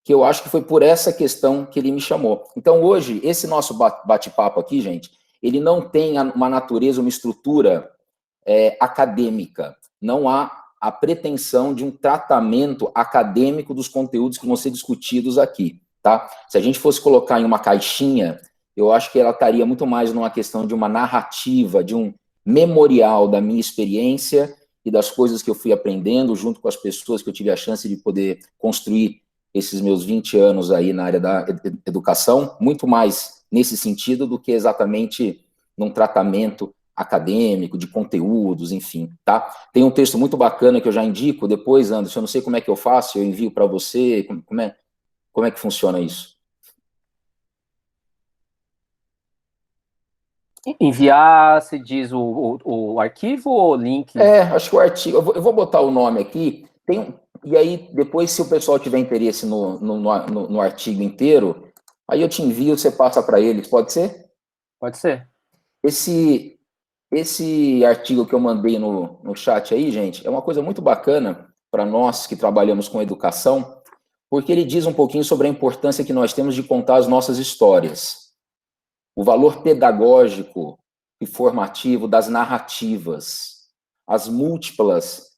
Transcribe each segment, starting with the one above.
que eu acho que foi por essa questão que ele me chamou. Então, hoje, esse nosso bate-papo aqui, gente, ele não tem uma natureza, uma estrutura acadêmica. Não há a pretensão de um tratamento acadêmico dos conteúdos que vão ser discutidos aqui, tá? Se a gente fosse colocar em uma caixinha, eu acho que ela estaria muito mais numa questão de uma narrativa, de um memorial da minha experiência e das coisas que eu fui aprendendo junto com as pessoas que eu tive a chance de poder construir esses meus 20 anos aí na área da educação, muito mais nesse sentido do que exatamente num tratamento acadêmico, de conteúdos, enfim, tá? Tem um texto muito bacana que eu já indico, depois, Anderson, eu não sei como é que eu faço, eu envio para você, como é que funciona isso? Enviar, se diz o arquivo ou o link? Acho que o artigo, eu vou botar o nome aqui, e aí depois, se o pessoal tiver interesse no artigo inteiro, aí eu te envio, você passa para eles, pode ser? Pode ser. Esse artigo que eu mandei no chat aí, gente, é uma coisa muito bacana para nós que trabalhamos com educação, porque ele diz um pouquinho sobre a importância que nós temos de contar as nossas histórias. O valor pedagógico e formativo das narrativas, as múltiplas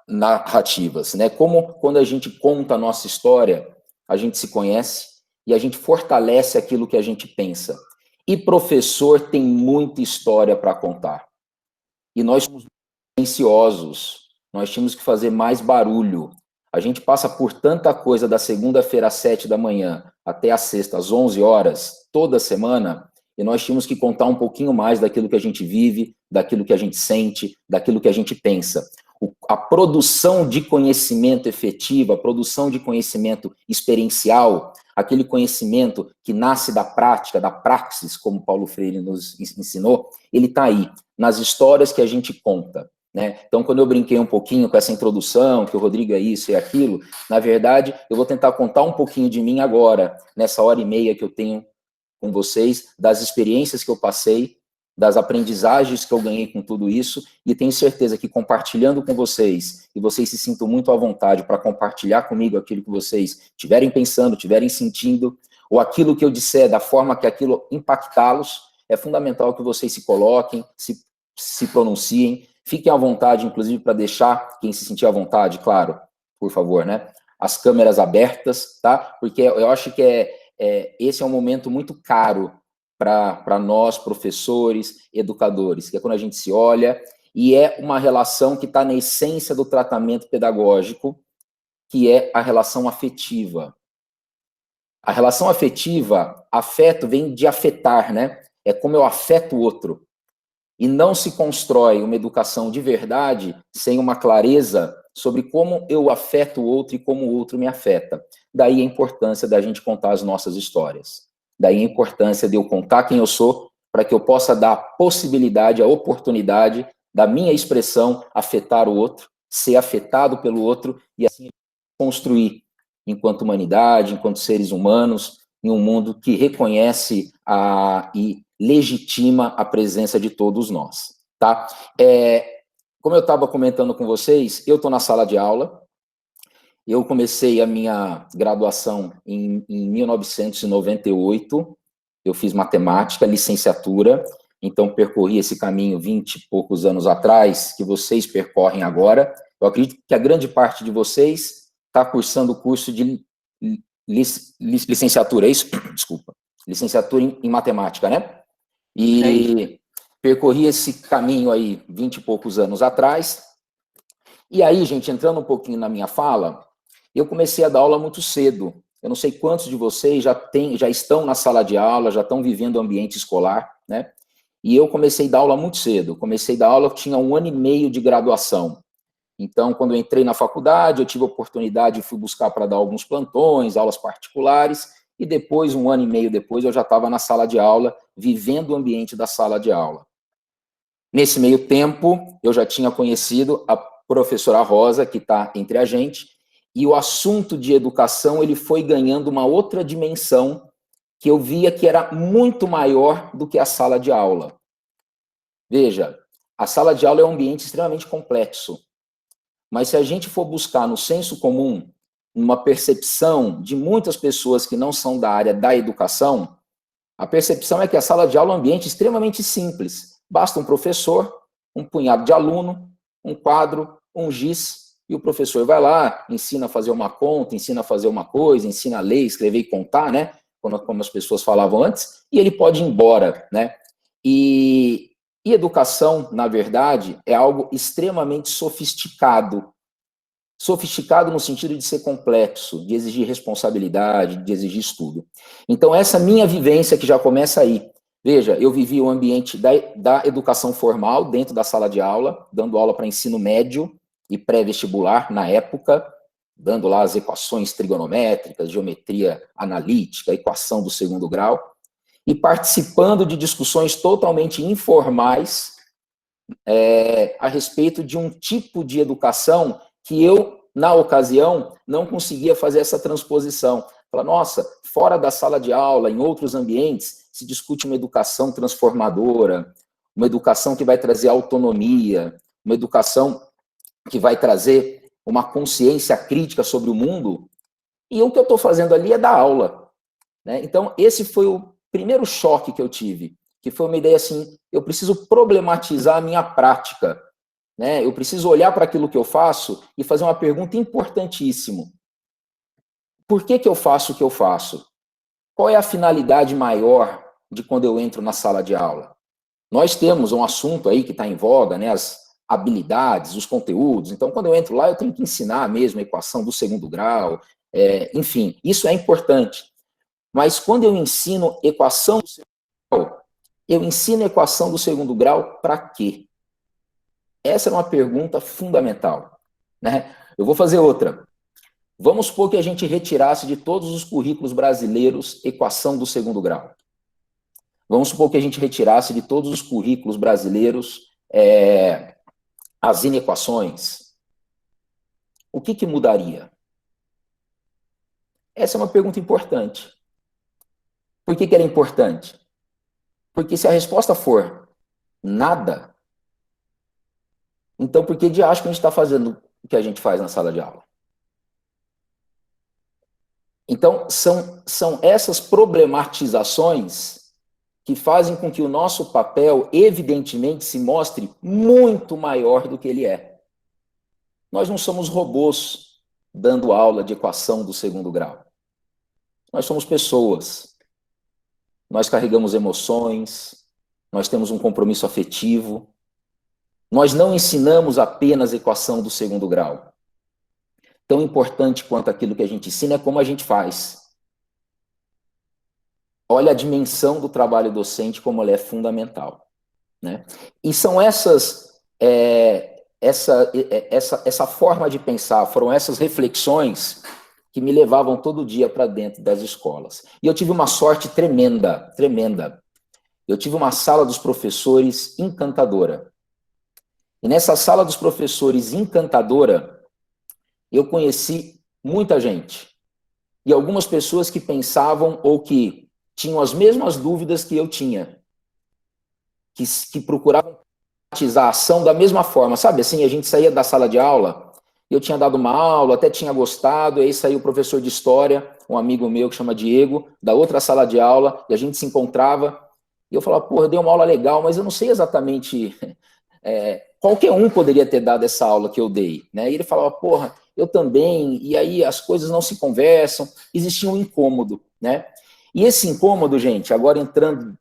narrativas, né? Como quando a gente conta a nossa história, a gente se conhece e a gente fortalece aquilo que a gente pensa. E professor tem muita história para contar. E nós somos silenciosos, nós tínhamos que fazer mais barulho. A gente passa por tanta coisa da segunda-feira às 7 da manhã até a sexta às 11 horas, toda semana, e nós tínhamos que contar um pouquinho mais daquilo que a gente vive, daquilo que a gente sente, daquilo que a gente pensa. A produção de conhecimento efetivo, a produção de conhecimento experiencial, aquele conhecimento que nasce da prática, da praxis, como Paulo Freire nos ensinou, ele está aí, nas histórias que a gente conta. Né? Então, quando eu brinquei um pouquinho com essa introdução, que o Rodrigo é isso e aquilo, na verdade, eu vou tentar contar um pouquinho de mim agora, nessa hora e meia que eu tenho com vocês, das experiências que eu passei, das aprendizagens que eu ganhei com tudo isso, e tenho certeza que compartilhando com vocês, e vocês se sintam muito à vontade para compartilhar comigo aquilo que vocês estiverem pensando, estiverem sentindo, ou aquilo que eu disser, da forma que aquilo impactá-los, é fundamental que vocês se coloquem, se pronunciem, fiquem à vontade, inclusive, para deixar quem se sentir à vontade, claro, por favor, né? As câmeras abertas, tá? Porque eu acho que esse é um momento muito caro para nós, professores, educadores, que é quando a gente se olha, e é uma relação que está na essência do tratamento pedagógico, que é a relação afetiva. A relação afetiva, afeto vem de afetar, né? É como eu afeto o outro. E não se constrói uma educação de verdade sem uma clareza sobre como eu afeto o outro e como o outro me afeta. Daí a importância da gente contar as nossas histórias. Daí a importância de eu contar quem eu sou, para que eu possa dar a possibilidade, a oportunidade da minha expressão afetar o outro, ser afetado pelo outro e assim construir, enquanto humanidade, enquanto seres humanos, em um mundo que reconhece e legitima a presença de todos nós, tá? Como eu estava comentando com vocês, eu estou na sala de aula, eu comecei a minha graduação em 1998, eu fiz matemática, licenciatura, então percorri esse caminho 20 e poucos anos atrás, que vocês percorrem agora. Eu acredito que a grande parte de vocês está cursando o curso de licenciatura, é isso? Desculpa. Licenciatura em matemática, né? E percorri esse caminho aí 20 e poucos anos atrás. E aí, gente, entrando um pouquinho na minha fala, eu comecei a dar aula muito cedo. Eu não sei quantos de vocês já estão na sala de aula, já estão vivendo o ambiente escolar, né? E eu comecei a dar aula muito cedo. Comecei a dar aula, eu tinha 1 ano e meio de graduação. Então, quando eu entrei na faculdade, eu tive a oportunidade, fui buscar para dar alguns plantões, aulas particulares, e depois, 1 ano e meio depois, eu já estava na sala de aula, vivendo o ambiente da sala de aula. Nesse meio tempo, eu já tinha conhecido a professora Rosa, que está entre a gente, e o assunto de educação ele foi ganhando uma outra dimensão que eu via que era muito maior do que a sala de aula. Veja, a sala de aula é um ambiente extremamente complexo, mas se a gente for buscar no senso comum, numa percepção de muitas pessoas que não são da área da educação, a percepção é que a sala de aula é um ambiente extremamente simples. Basta um professor, um punhado de aluno, um quadro, um giz, e o professor vai lá, ensina a fazer uma conta, ensina a fazer uma coisa, ensina a ler, escrever e contar, né? Como as pessoas falavam antes, e ele pode ir embora, né? E educação, na verdade, é algo extremamente sofisticado. Sofisticado no sentido de ser complexo, de exigir responsabilidade, de exigir estudo. Então, essa minha vivência que já começa aí. Veja, eu vivi o ambiente da educação formal dentro da sala de aula, dando aula para ensino médio e pré-vestibular na época, dando lá as equações trigonométricas, geometria analítica, equação do segundo grau, e participando de discussões totalmente informais a respeito de um tipo de educação que eu, na ocasião, não conseguia fazer essa transposição. Fala, nossa, fora da sala de aula, em outros ambientes, se discute uma educação transformadora, uma educação que vai trazer autonomia, uma educação que vai trazer uma consciência crítica sobre o mundo, e o que eu estou fazendo ali é dar aula, né? Então, esse foi o primeiro choque que eu tive, que foi uma ideia assim, eu preciso problematizar a minha prática, né? Eu preciso olhar para aquilo que eu faço e fazer uma pergunta importantíssima. Por que eu faço o que eu faço? Qual é a finalidade maior de quando eu entro na sala de aula? Nós temos um assunto aí que está em voga, né? As habilidades, os conteúdos. Então, quando eu entro lá, eu tenho que ensinar mesmo a equação do segundo grau, enfim, isso é importante. Mas quando eu ensino equação do segundo grau, eu ensino equação do segundo grau para quê? Essa é uma pergunta fundamental, né? Eu vou fazer outra. Vamos supor que a gente retirasse de todos os currículos brasileiros equação do segundo grau. Vamos supor que a gente retirasse de todos os currículos brasileiros as inequações. O que mudaria? Essa é uma pergunta importante. Por que ela é importante? Porque se a resposta for nada, então por que de acho que a gente está fazendo o que a gente faz na sala de aula? Então, são essas problematizações que fazem com que o nosso papel, evidentemente, se mostre muito maior do que ele é. Nós não somos robôs dando aula de equação do segundo grau. Nós somos pessoas. Nós carregamos emoções, nós temos um compromisso afetivo. Nós não ensinamos apenas equação do segundo grau. Tão importante quanto aquilo que a gente ensina é como a gente faz. Olha a dimensão do trabalho docente, como ela é fundamental, né? E são essa forma de pensar, foram essas reflexões que me levavam todo dia para dentro das escolas. E eu tive uma sorte tremenda, tremenda. Eu tive uma sala dos professores encantadora. E nessa sala dos professores encantadora, eu conheci muita gente. E algumas pessoas que pensavam ou que tinham as mesmas dúvidas que eu tinha. Que procuravam a ação da mesma forma. Sabe assim, a gente saía da sala de aula, eu tinha dado uma aula, até tinha gostado, e aí saiu o professor de história, um amigo meu que chama Diego, da outra sala de aula, e a gente se encontrava, e eu falava, porra, eu dei uma aula legal, mas eu não sei exatamente... qualquer um poderia ter dado essa aula que eu dei, né? E ele falava, porra, eu também, e aí as coisas não se conversam, existia um incômodo, né? E esse incômodo, gente, agora entrando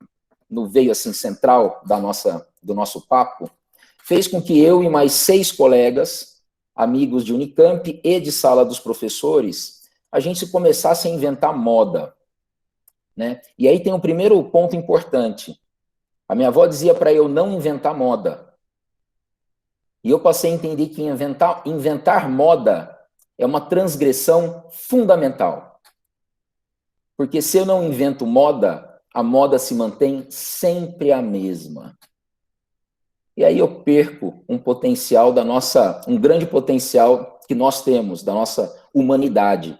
no veio assim central do nosso papo, fez com que eu e mais 6 colegas, amigos de Unicamp e de sala dos professores, a gente começasse a inventar moda, né? E aí tem um primeiro ponto importante. A minha avó dizia para eu não inventar moda. E eu passei a entender que inventar moda é uma transgressão fundamental. Porque se eu não invento moda, a moda se mantém sempre a mesma. E aí eu perco um potencial um grande potencial que nós temos, da nossa humanidade,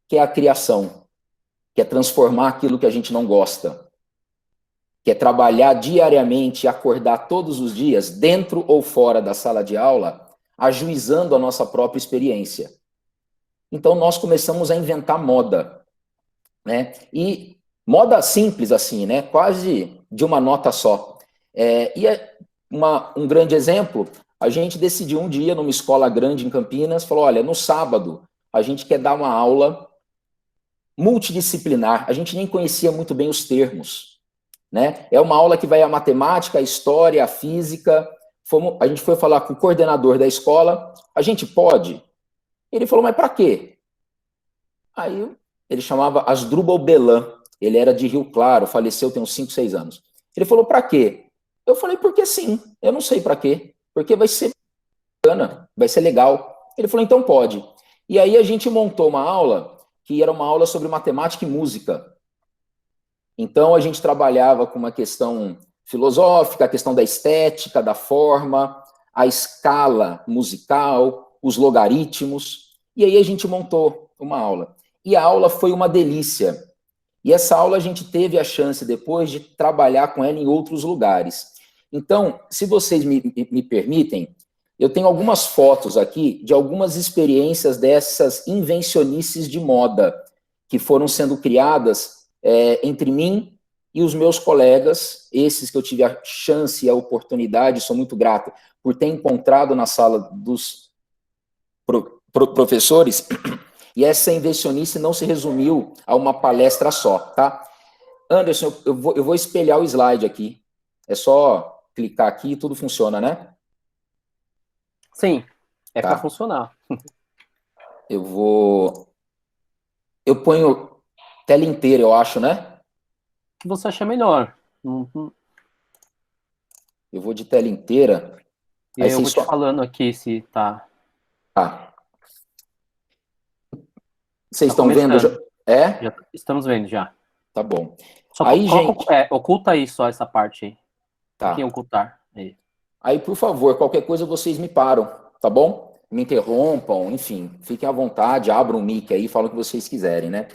que é a criação, que é transformar aquilo que a gente não gosta, que é trabalhar diariamente e acordar todos os dias, dentro ou fora da sala de aula, ajuizando a nossa própria experiência. Então, nós começamos a inventar moda, né? E moda simples, assim, né? Quase de uma nota só. Um grande exemplo, a gente decidiu um dia, numa escola grande em Campinas, falou, olha, no sábado, a gente quer dar uma aula multidisciplinar. A gente nem conhecia muito bem os termos, né? É uma aula que vai a matemática, a história, a física. A gente foi falar com o coordenador da escola, a gente pode? Ele falou, mas para quê? Aí ele chamava Asdrubal Belan, ele era de Rio Claro, faleceu tem uns 5, 6 anos. Ele falou, para quê? Eu falei, porque sim, eu não sei para quê, porque vai ser bacana, vai ser legal. Ele falou, então pode. E aí a gente montou uma aula, que era uma aula sobre matemática e música. Então a gente trabalhava com uma questão filosófica, a questão da estética, da forma, a escala musical, os logaritmos, e aí a gente montou uma aula. E a aula foi uma delícia. E essa aula a gente teve a chance depois de trabalhar com ela em outros lugares. Então, se vocês me permitem, eu tenho algumas fotos aqui de algumas experiências dessas invencionices de moda que foram sendo criadas entre mim e os meus colegas, esses que eu tive a chance e a oportunidade, sou muito grato por ter encontrado na sala dos professores. E essa invencionice não se resumiu a uma palestra só, tá? Anderson, eu vou espelhar o slide aqui. É só clicar aqui e tudo funciona, né? Sim, é tá. para funcionar. Eu ponho tela inteira, eu acho, né? O que você acha melhor? Eu vou de tela inteira. E aí eu vou te falando aqui se tá. Tá. Vocês estão começando. vendo? Já estamos vendo já. Tá bom. Só aí, gente... oculta aí só essa parte aí. Tá. Quem ocultar. Aí, por favor, qualquer coisa vocês me param, tá bom? Me interrompam, enfim, fiquem à vontade, abram o mic aí, falam o que vocês quiserem, né?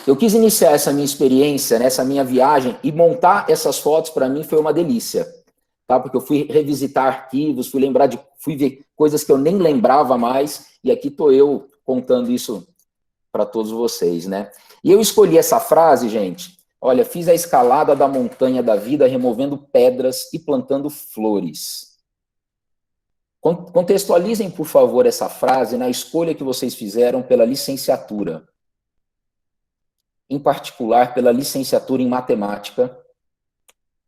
Eu quis iniciar essa minha experiência, nessa minha viagem, e montar essas fotos para mim foi uma delícia, tá? Porque eu fui revisitar arquivos, fui ver coisas que eu nem lembrava mais, e aqui tô eu contando isso para todos vocês, né? E eu escolhi essa frase, gente. Olha, fiz a escalada da montanha da vida, removendo pedras e plantando flores. Contextualizem, por favor, essa frase na escolha que vocês fizeram pela licenciatura. Em particular, pela licenciatura em matemática,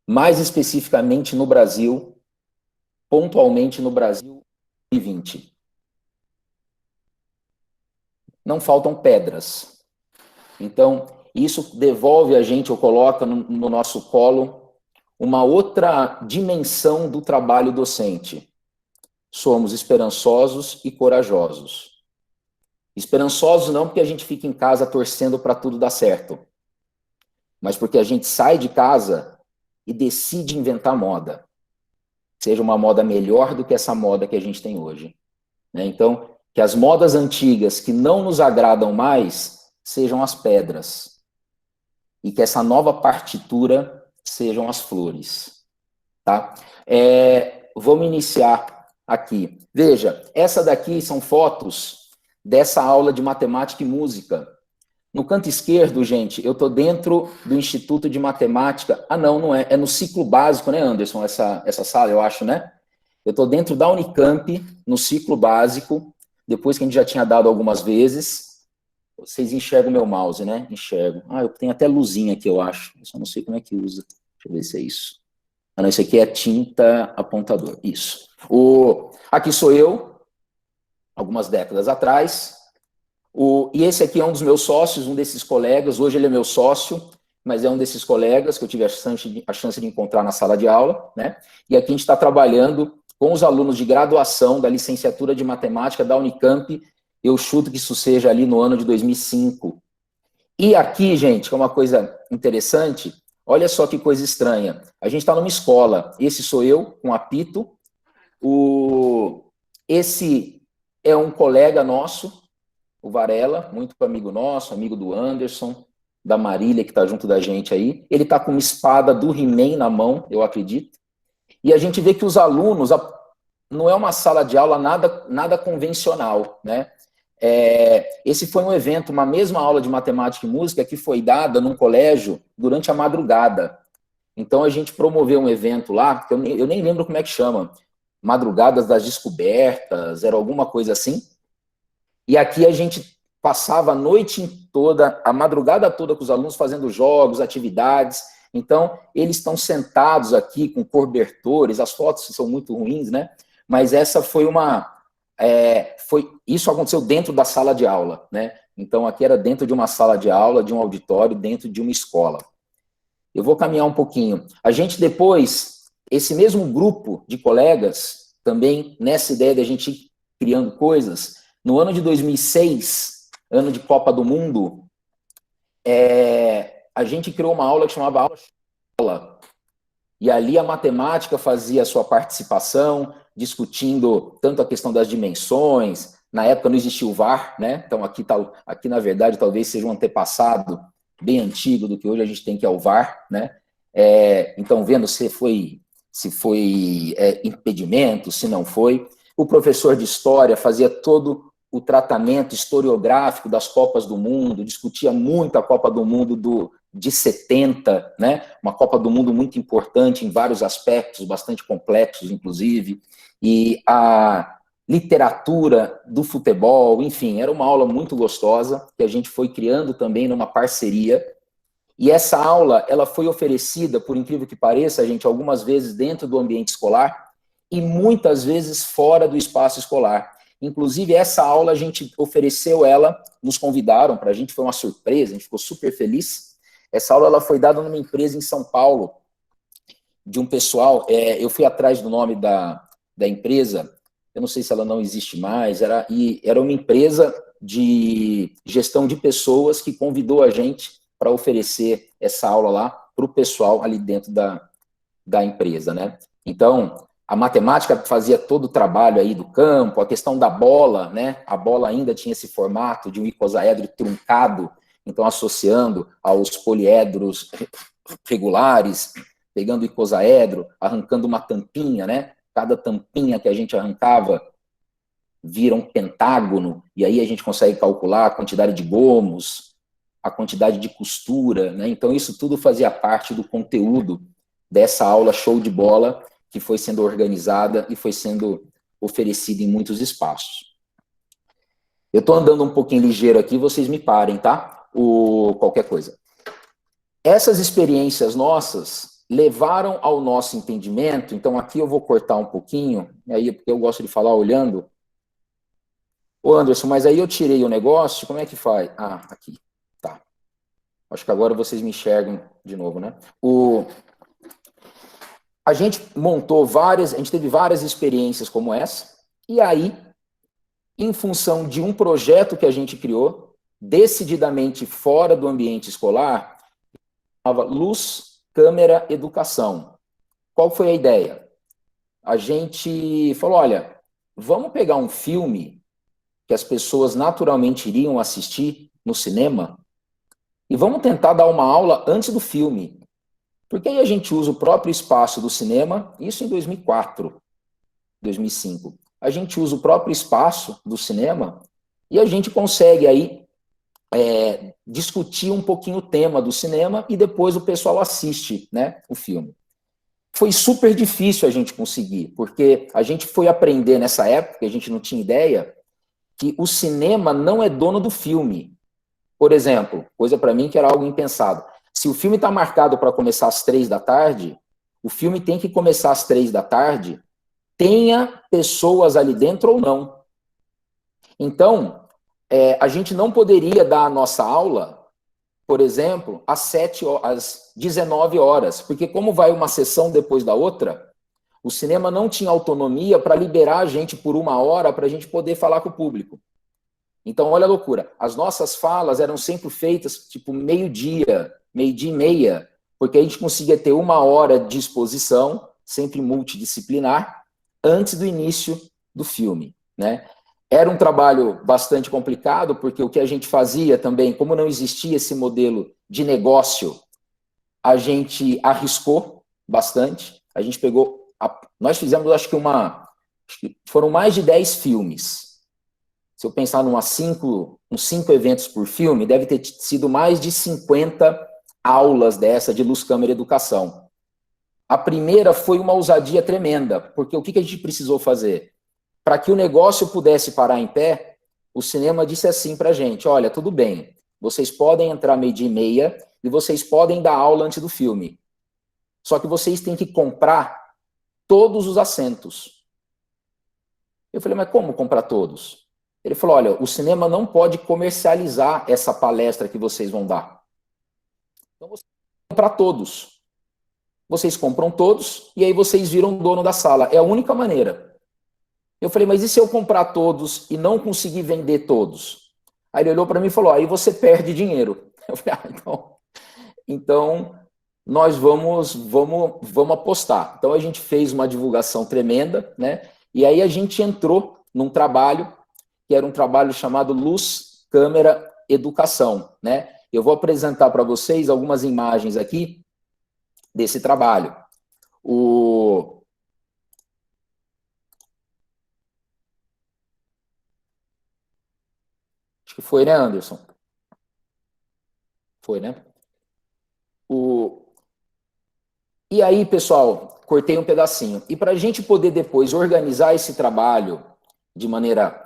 mais especificamente no Brasil, pontualmente no Brasil 2020. Não faltam pedras. Então, isso devolve a gente, ou coloca no nosso colo, uma outra dimensão do trabalho docente. Somos esperançosos e corajosos. Esperançosos não porque a gente fica em casa torcendo para tudo dar certo, mas porque a gente sai de casa e decide inventar moda. Seja uma moda melhor do que essa moda que a gente tem hoje. Então, que as modas antigas que não nos agradam mais sejam as pedras. E que essa nova partitura sejam as flores. Tá? Vamos iniciar aqui. Veja, essa daqui são fotos dessa aula de matemática e música. No canto esquerdo, gente, eu estou dentro do Instituto de Matemática. Ah, não é. É no ciclo básico, né, Anderson? Essa sala, eu acho, né? Eu estou dentro da Unicamp, no ciclo básico, depois que a gente já tinha dado algumas vezes. Vocês enxergam o meu mouse, né? Enxergo. Eu tenho até luzinha aqui, eu acho. Eu só não sei como é que usa. Deixa eu ver se é isso. Não, isso aqui é tinta apontador. Isso. Aqui sou eu, algumas décadas atrás. E esse aqui é um dos meus sócios, um desses colegas. Hoje ele é meu sócio, mas é um desses colegas que eu tive a chance de encontrar na sala de aula, né? E aqui a gente está trabalhando com os alunos de graduação da licenciatura de matemática da Unicamp. Eu chuto que isso seja ali no ano de 2005. E aqui, gente, que é uma coisa interessante, olha só que coisa estranha. A gente está numa escola. Esse sou eu, com apito. Esse é um colega nosso, o Varela, muito amigo nosso, amigo do Anderson, da Marília, que está junto da gente aí. Ele está com uma espada do He-Man na mão, eu acredito. E a gente vê que os alunos, não é uma sala de aula nada convencional, né? Esse foi um evento, uma mesma aula de matemática e música que foi dada num colégio durante a madrugada. Então, a gente promoveu um evento lá, que eu nem lembro como é que chama, Madrugadas das Descobertas, era alguma coisa assim. E aqui a gente passava a noite toda, a madrugada toda com os alunos fazendo jogos, atividades. Então, eles estão sentados aqui com cobertores, as fotos são muito ruins, né? Mas essa foi isso aconteceu dentro da sala de aula, né? Então, aqui era dentro de uma sala de aula, de um auditório, dentro de uma escola. Eu vou caminhar um pouquinho. A gente depois, esse mesmo grupo de colegas, também nessa ideia de a gente ir criando coisas, no ano de 2006, ano de Copa do Mundo, a gente criou uma aula que chamava Aula. E ali a matemática fazia a sua participação, discutindo tanto a questão das dimensões, na época não existia o VAR, né? Então aqui na verdade talvez seja um antepassado bem antigo do que hoje a gente tem, que é o VAR, né? Então vendo se foi impedimento, se não foi. O professor de história fazia todo o tratamento historiográfico das Copas do Mundo, discutia muito a Copa do Mundo de 70, né? Uma Copa do Mundo muito importante em vários aspectos, bastante complexos, inclusive, e a literatura do futebol, enfim, era uma aula muito gostosa, que a gente foi criando também numa parceria, e essa aula, ela foi oferecida, por incrível que pareça, gente, algumas vezes dentro do ambiente escolar, e muitas vezes fora do espaço escolar. Inclusive, essa aula a gente ofereceu ela, nos convidaram, para a gente foi uma surpresa, a gente ficou super feliz. Essa aula ela foi dada numa empresa em São Paulo, de um pessoal, eu fui atrás do nome da empresa, eu não sei se ela não existe mais, era uma empresa de gestão de pessoas que convidou a gente para oferecer essa aula lá para o pessoal ali dentro da empresa, né? Então, a matemática fazia todo o trabalho aí do campo, a questão da bola, né? A bola ainda tinha esse formato de um icosaedro truncado, então associando aos poliedros regulares, pegando o icosaedro, arrancando uma tampinha, né? Cada tampinha que a gente arrancava vira um pentágono, e aí a gente consegue calcular a quantidade de gomos, a quantidade de costura, né? Então isso tudo fazia parte do conteúdo dessa aula show de bola que foi sendo organizada e foi sendo oferecida em muitos espaços. Eu estou andando um pouquinho ligeiro aqui, vocês me parem, tá? Qualquer coisa. Essas experiências nossas levaram ao nosso entendimento, então aqui eu vou cortar um pouquinho, aí porque eu gosto de falar olhando. Ô Anderson, mas aí eu tirei o negócio, como é que faz? Ah, aqui, tá. Acho que agora vocês me enxergam de novo, né? A gente a gente teve várias experiências como essa, e aí, em função de um projeto que a gente criou, decididamente fora do ambiente escolar, chamava Luz, Câmera, Educação. Qual foi a ideia? A gente falou, olha, vamos pegar um filme que as pessoas naturalmente iriam assistir no cinema e vamos tentar dar uma aula antes do filme. Porque aí a gente usa o próprio espaço do cinema, isso em 2004, 2005. A gente usa o próprio espaço do cinema e a gente consegue aí discutir um pouquinho o tema do cinema e depois o pessoal assiste, né, o filme. Foi super difícil a gente conseguir, porque a gente foi aprender nessa época, a gente não tinha ideia, que o cinema não é dono do filme. Por exemplo, coisa para mim que era algo impensado. Se o filme está marcado para começar às 3 da tarde, o filme tem que começar às 3 da tarde, tenha pessoas ali dentro ou não. Então, a gente não poderia dar a nossa aula, por exemplo, às 19 horas, porque como vai uma sessão depois da outra, o cinema não tinha autonomia para liberar a gente por 1 hora para a gente poder falar com o público. Então, olha a loucura. As nossas falas eram sempre feitas, tipo, meio-dia e meia, porque a gente conseguia ter 1 hora de exposição, sempre multidisciplinar, antes do início do filme, né? Era um trabalho bastante complicado, porque o que a gente fazia também, como não existia esse modelo de negócio, a gente arriscou bastante. A gente pegou... Nós fizemos, acho que foram mais de 10 filmes. se eu pensar uns 5 eventos por filme, deve ter sido mais de 50 aulas dessa de luz, câmera e educação. A primeira foi uma ousadia tremenda, porque o que a gente precisou fazer? Para que o negócio pudesse parar em pé, o cinema disse assim para a gente, olha, tudo bem, vocês podem entrar 12h30 e vocês podem dar aula antes do filme. Só que vocês têm que comprar todos os assentos. Eu falei, mas como comprar todos? Ele falou, olha, o cinema não pode comercializar essa palestra que vocês vão dar. Então vocês vão comprar todos. Vocês compram todos e aí vocês viram dono da sala. É a única maneira. Eu falei, mas e se eu comprar todos e não conseguir vender todos? Aí ele olhou para mim e falou, aí você perde dinheiro. Eu falei, então nós vamos apostar. Então a gente fez uma divulgação tremenda, né? E aí a gente entrou num trabalho, que era um trabalho chamado Luz, Câmera, Educação, né? Eu vou apresentar para vocês algumas imagens aqui desse trabalho. Acho que foi, né, Anderson? Foi, né? E aí, pessoal, cortei um pedacinho. E para a gente poder depois organizar esse trabalho de maneira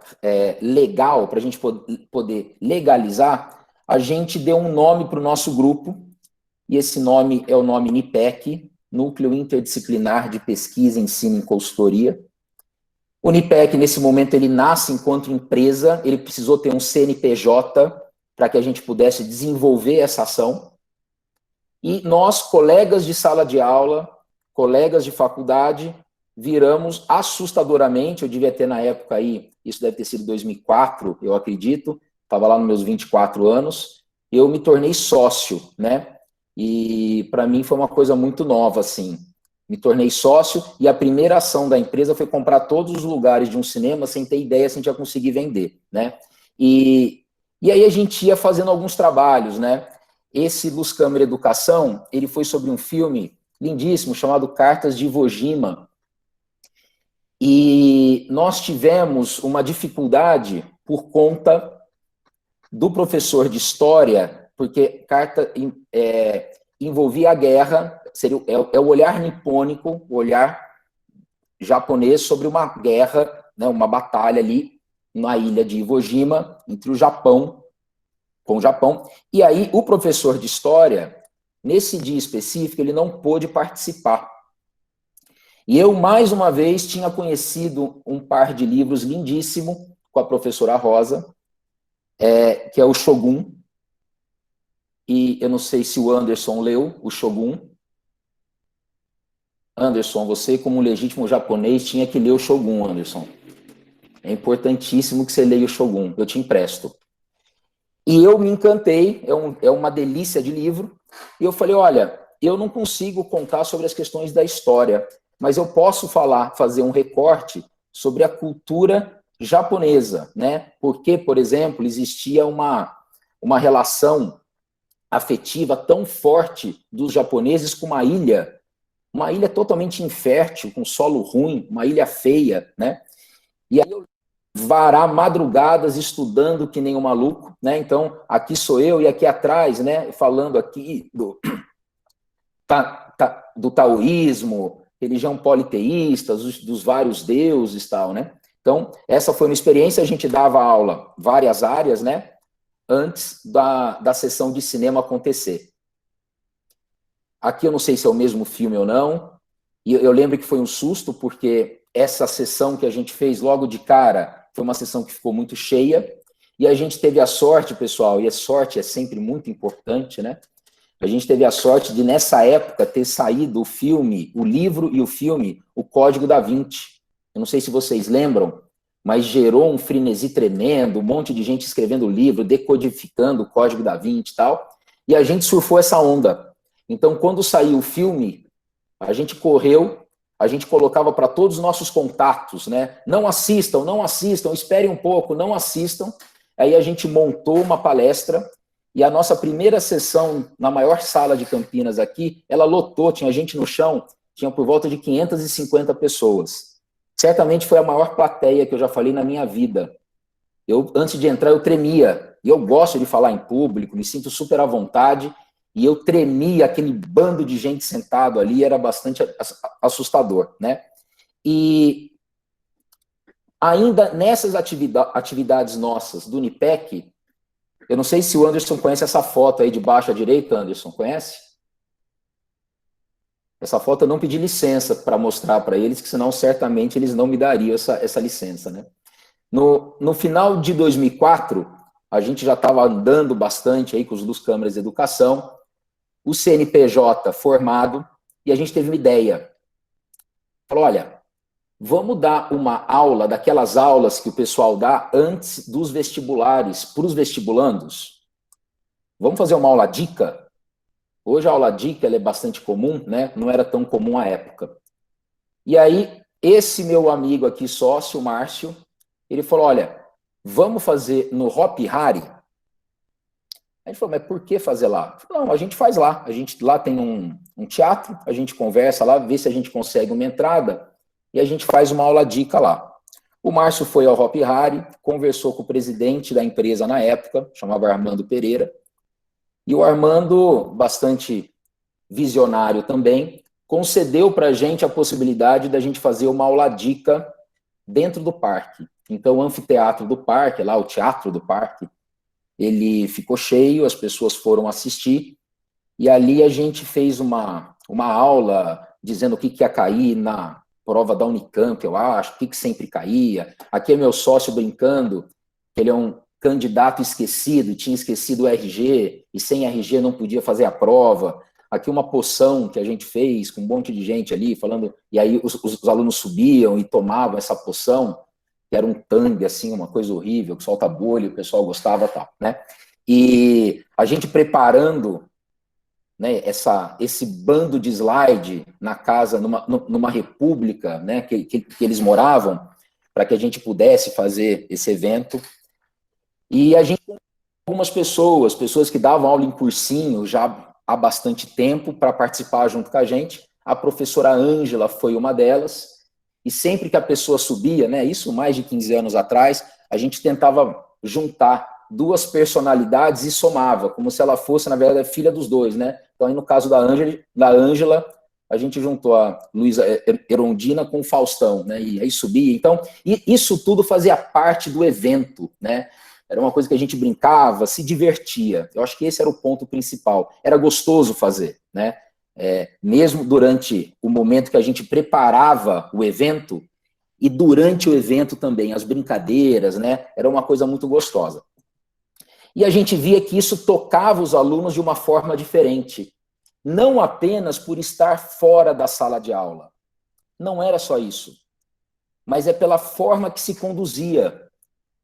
legal, para a gente poder legalizar, a gente deu um nome para o nosso grupo, e esse nome é o nome NIPEC, Núcleo Interdisciplinar de Pesquisa, Ensino e Consultoria. O NIPEC, nesse momento, ele nasce enquanto empresa, ele precisou ter um CNPJ para que a gente pudesse desenvolver essa ação. E nós, colegas de sala de aula, colegas de faculdade, viramos assustadoramente, eu devia ter na época aí, isso deve ter sido 2004, eu acredito, estava lá nos meus 24 anos, eu me tornei sócio, né? E para mim foi uma coisa muito nova, assim. Me tornei sócio e a primeira ação da empresa foi comprar todos os lugares de um cinema sem ter ideia se a gente ia conseguir vender, né? E aí a gente ia fazendo alguns trabalhos, né? Esse Luz, Câmera, Educação, ele foi sobre um filme lindíssimo chamado Cartas de Iwo Jima. E nós tivemos uma dificuldade por conta do professor de história, porque carta envolvia a guerra, é o olhar nipônico, o olhar japonês sobre uma guerra, né, uma batalha ali na ilha de Iwo Jima, entre o Japão, com o Japão. E aí o professor de história, nesse dia específico, ele não pôde participar. E eu, mais uma vez, tinha conhecido um par de livros lindíssimo com a professora Rosa, que é o Shogun, e eu não sei se o Anderson leu o Shogun. Anderson, você como um legítimo japonês tinha que ler o Shogun, Anderson. É importantíssimo que você leia o Shogun, eu te empresto. E eu me encantei, é uma delícia de livro, e eu falei, olha, eu não consigo contar sobre as questões da história, mas eu posso fazer um recorte sobre a cultura japonesa, né? Porque, por exemplo, existia uma relação afetiva tão forte dos japoneses com uma ilha totalmente infértil, com solo ruim, uma ilha feia, né? E aí eu varar madrugadas estudando que nem um maluco, né? Então, aqui sou eu e aqui atrás, né, falando aqui do taoísmo, religião politeísta, dos vários deuses e tal, né? Então, essa foi uma experiência, a gente dava aula, várias áreas, né, antes da sessão de cinema acontecer. Aqui eu não sei se é o mesmo filme ou não, e eu lembro que foi um susto, porque essa sessão que a gente fez logo de cara foi uma sessão que ficou muito cheia, e a gente teve a sorte, pessoal, e a sorte é sempre muito importante, né? A gente teve a sorte de, nessa época, ter saído o filme, o livro e o filme, O Código da Vinci. Eu não sei se vocês lembram, mas gerou um frenesi tremendo, um monte de gente escrevendo livro, decodificando o Código da Vinci e tal, e a gente surfou essa onda. Então, quando saiu o filme, a gente correu, a gente colocava para todos os nossos contatos, né? Não assistam, não assistam, esperem um pouco, não assistam. Aí a gente montou uma palestra, e a nossa primeira sessão, na maior sala de Campinas aqui, ela lotou, tinha gente no chão, tinha por volta de 550 pessoas. Certamente foi a maior plateia que eu já falei na minha vida. Antes de entrar, eu tremia. E eu gosto de falar em público, me sinto super à vontade. E eu tremia, aquele bando de gente sentado ali, era bastante assustador, né? E ainda nessas atividades nossas do Unipec, eu não sei se o Anderson conhece essa foto aí de baixo à direita, Anderson, conhece? Essa foto eu não pedi licença para mostrar para eles, que senão certamente eles não me dariam essa licença, né? No final de 2004, a gente já estava andando bastante aí com os dos câmeras de educação, o CNPJ formado, e a gente teve uma ideia. Falou, olha, vamos dar uma aula, daquelas aulas que o pessoal dá antes dos vestibulares, para os vestibulandos. Vamos fazer uma aula dica? Hoje a aula dica ela é bastante comum, né? Não era tão comum à época. E aí, esse meu amigo aqui, sócio, o Márcio, ele falou, olha, vamos fazer no Hopi Hari. Aí ele falou, mas por que fazer lá? Eu falei, não, a gente faz lá. A gente lá tem um teatro, a gente conversa lá, vê se a gente consegue uma entrada e a gente faz uma aula dica lá. O Márcio foi ao Hopi Hari, conversou com o presidente da empresa na época, chamava Armando Pereira, e o Armando, bastante visionário também, concedeu para a gente a possibilidade da gente fazer uma aula dica dentro do parque. Então, o anfiteatro do parque, lá o teatro do parque, ele ficou cheio, as pessoas foram assistir, e ali a gente fez uma aula dizendo o que ia cair na prova da Unicamp, eu acho, o que sempre caía. Aqui é meu sócio brincando, que ele é um candidato esquecido, tinha esquecido o RG, e sem RG não podia fazer a prova. Aqui uma poção que a gente fez com um monte de gente ali, falando, e aí os alunos subiam e tomavam essa poção, que era um tangue, assim, uma coisa horrível, que solta bolha, o pessoal gostava, tal, né? E a gente preparando, né, esse bando de slide na casa, numa república, né, que eles moravam, para que a gente pudesse fazer esse evento. E a gente, algumas pessoas que davam aula em cursinho já há bastante tempo para participar junto com a gente. A professora Ângela foi uma delas. E sempre que a pessoa subia, né, isso mais de 15 anos atrás, a gente tentava juntar duas personalidades e somava, como se ela fosse, na verdade, filha dos dois, né? Então, aí no caso da Ângela, a gente juntou a Luísa Erondina com o Faustão, né? E aí subia. Então, isso tudo fazia parte do evento, né? Era uma coisa que a gente brincava, se divertia. Eu acho que esse era o ponto principal. Era gostoso fazer, né? Mesmo durante o momento que a gente preparava o evento, e durante o evento também, as brincadeiras, né? Era uma coisa muito gostosa. E a gente via que isso tocava os alunos de uma forma diferente. Não apenas por estar fora da sala de aula. Não era só isso. Mas é pela forma que se conduzia,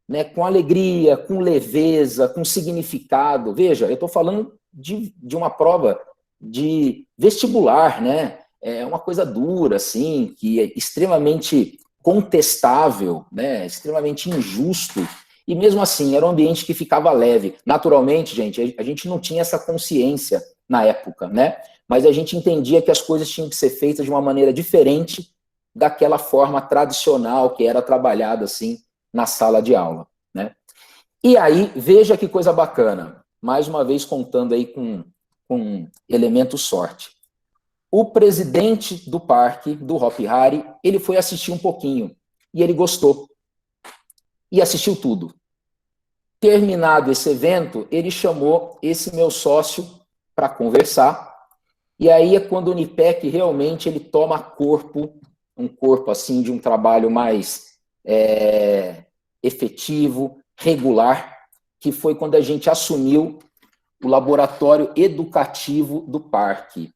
né? Com alegria, com leveza, com significado. Veja, eu estou falando de uma prova de vestibular, né? É uma coisa dura, assim, que é extremamente contestável, né? Extremamente injusto. E mesmo assim, era um ambiente que ficava leve. Naturalmente, gente, a gente não tinha essa consciência na época, né? Mas a gente entendia que as coisas tinham que ser feitas de uma maneira diferente daquela forma tradicional que era trabalhada, assim, na sala de aula, né? E aí, veja que coisa bacana. Mais uma vez, contando aí com elemento sorte. O presidente do parque, do Hopi Hari, ele foi assistir um pouquinho. E ele gostou. E assistiu tudo. Terminado esse evento, ele chamou esse meu sócio para conversar. E aí é quando o Unipec realmente ele toma corpo, um corpo assim de um trabalho mais efetivo, regular, que foi quando a gente assumiu o laboratório educativo do parque.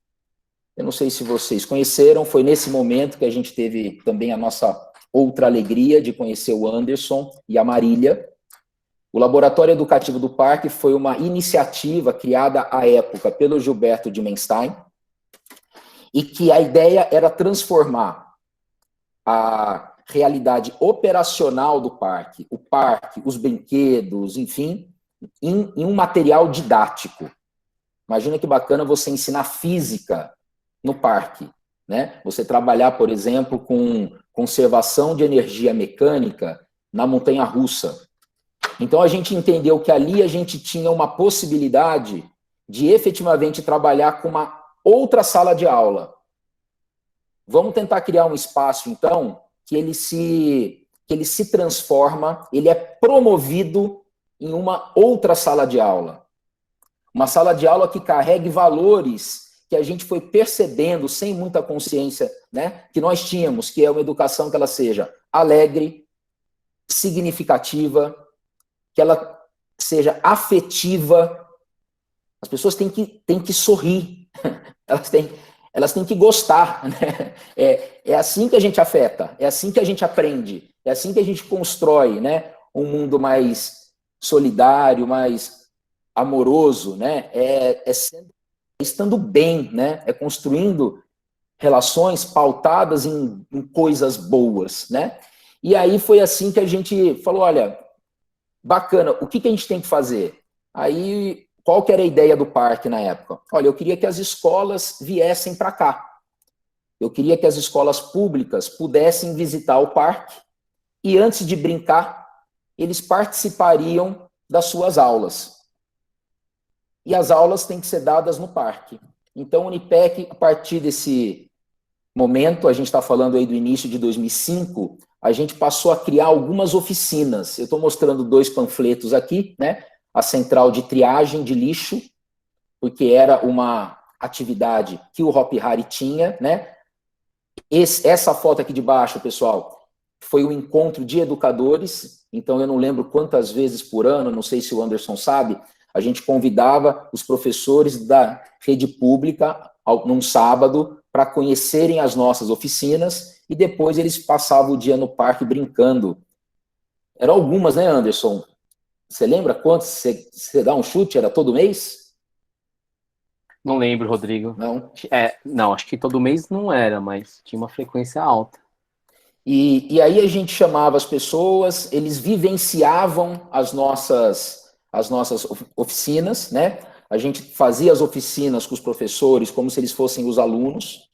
Eu não sei se vocês conheceram, foi nesse momento que a gente teve também a nossa outra alegria de conhecer o Anderson e a Marília. O Laboratório Educativo do Parque foi uma iniciativa criada à época pelo Gilberto Dimenstein, e que a ideia era transformar a realidade operacional do parque, o parque, os brinquedos, enfim, em um material didático. Imagina que bacana você ensinar física no parque, né? Você trabalhar, por exemplo, com conservação de energia mecânica na montanha-russa. Então, a gente entendeu que ali a gente tinha uma possibilidade de efetivamente trabalhar com uma outra sala de aula. Vamos tentar criar um espaço, então, que ele se transforma, ele é promovido em uma outra sala de aula. Uma sala de aula que carregue valores que a gente foi percebendo sem muita consciência, né, que nós tínhamos, que é uma educação que ela seja alegre, significativa, que ela seja afetiva. As pessoas têm que sorrir, elas têm que gostar, né? É assim que a gente afeta, é assim que a gente aprende, é assim que a gente constrói, né, um mundo mais solidário, mais amoroso, né? Estando bem, né? É construindo relações pautadas em coisas boas, né? E aí foi assim que a gente falou, olha, bacana, o que a gente tem que fazer? Aí, qual que era a ideia do parque na época? Olha, eu queria que as escolas viessem para cá. Eu queria que as escolas públicas pudessem visitar o parque e, antes de brincar, eles participariam das suas aulas. E as aulas têm que ser dadas no parque. Então, o Unipec, a partir desse momento, a gente está falando aí do início de 2005, a gente passou a criar algumas oficinas. Eu estou mostrando 2 panfletos aqui, né? A central de triagem de lixo, porque era uma atividade que o Hop Hari tinha, né? Essa foto aqui de baixo, pessoal, foi um encontro de educadores, então eu não lembro quantas vezes por ano, não sei se o Anderson sabe, a gente convidava os professores da rede pública num sábado para conhecerem as nossas oficinas e depois eles passavam o dia no parque brincando. Eram algumas, né, Anderson? Você lembra quantos? Você dá um chute? Era todo mês? Não lembro, Rodrigo. Não? Não, acho que todo mês não era, mas tinha uma frequência alta. E aí a gente chamava as pessoas, eles vivenciavam as nossas oficinas, né? A gente fazia as oficinas com os professores como se eles fossem os alunos.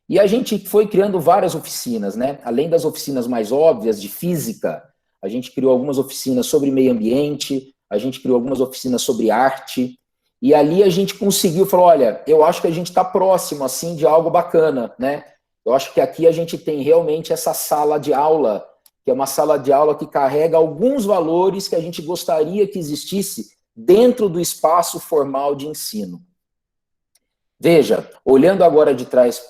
E a gente foi criando várias oficinas, né? Além das oficinas mais óbvias de física, a gente criou algumas oficinas sobre meio ambiente, a gente criou algumas oficinas sobre arte. E ali a gente conseguiu, falou, olha, eu acho que a gente está próximo, assim, de algo bacana, né? Eu acho que aqui a gente tem realmente essa sala de aula, que é uma sala de aula que carrega alguns valores que a gente gostaria que existisse dentro do espaço formal de ensino. Veja, olhando agora de trás,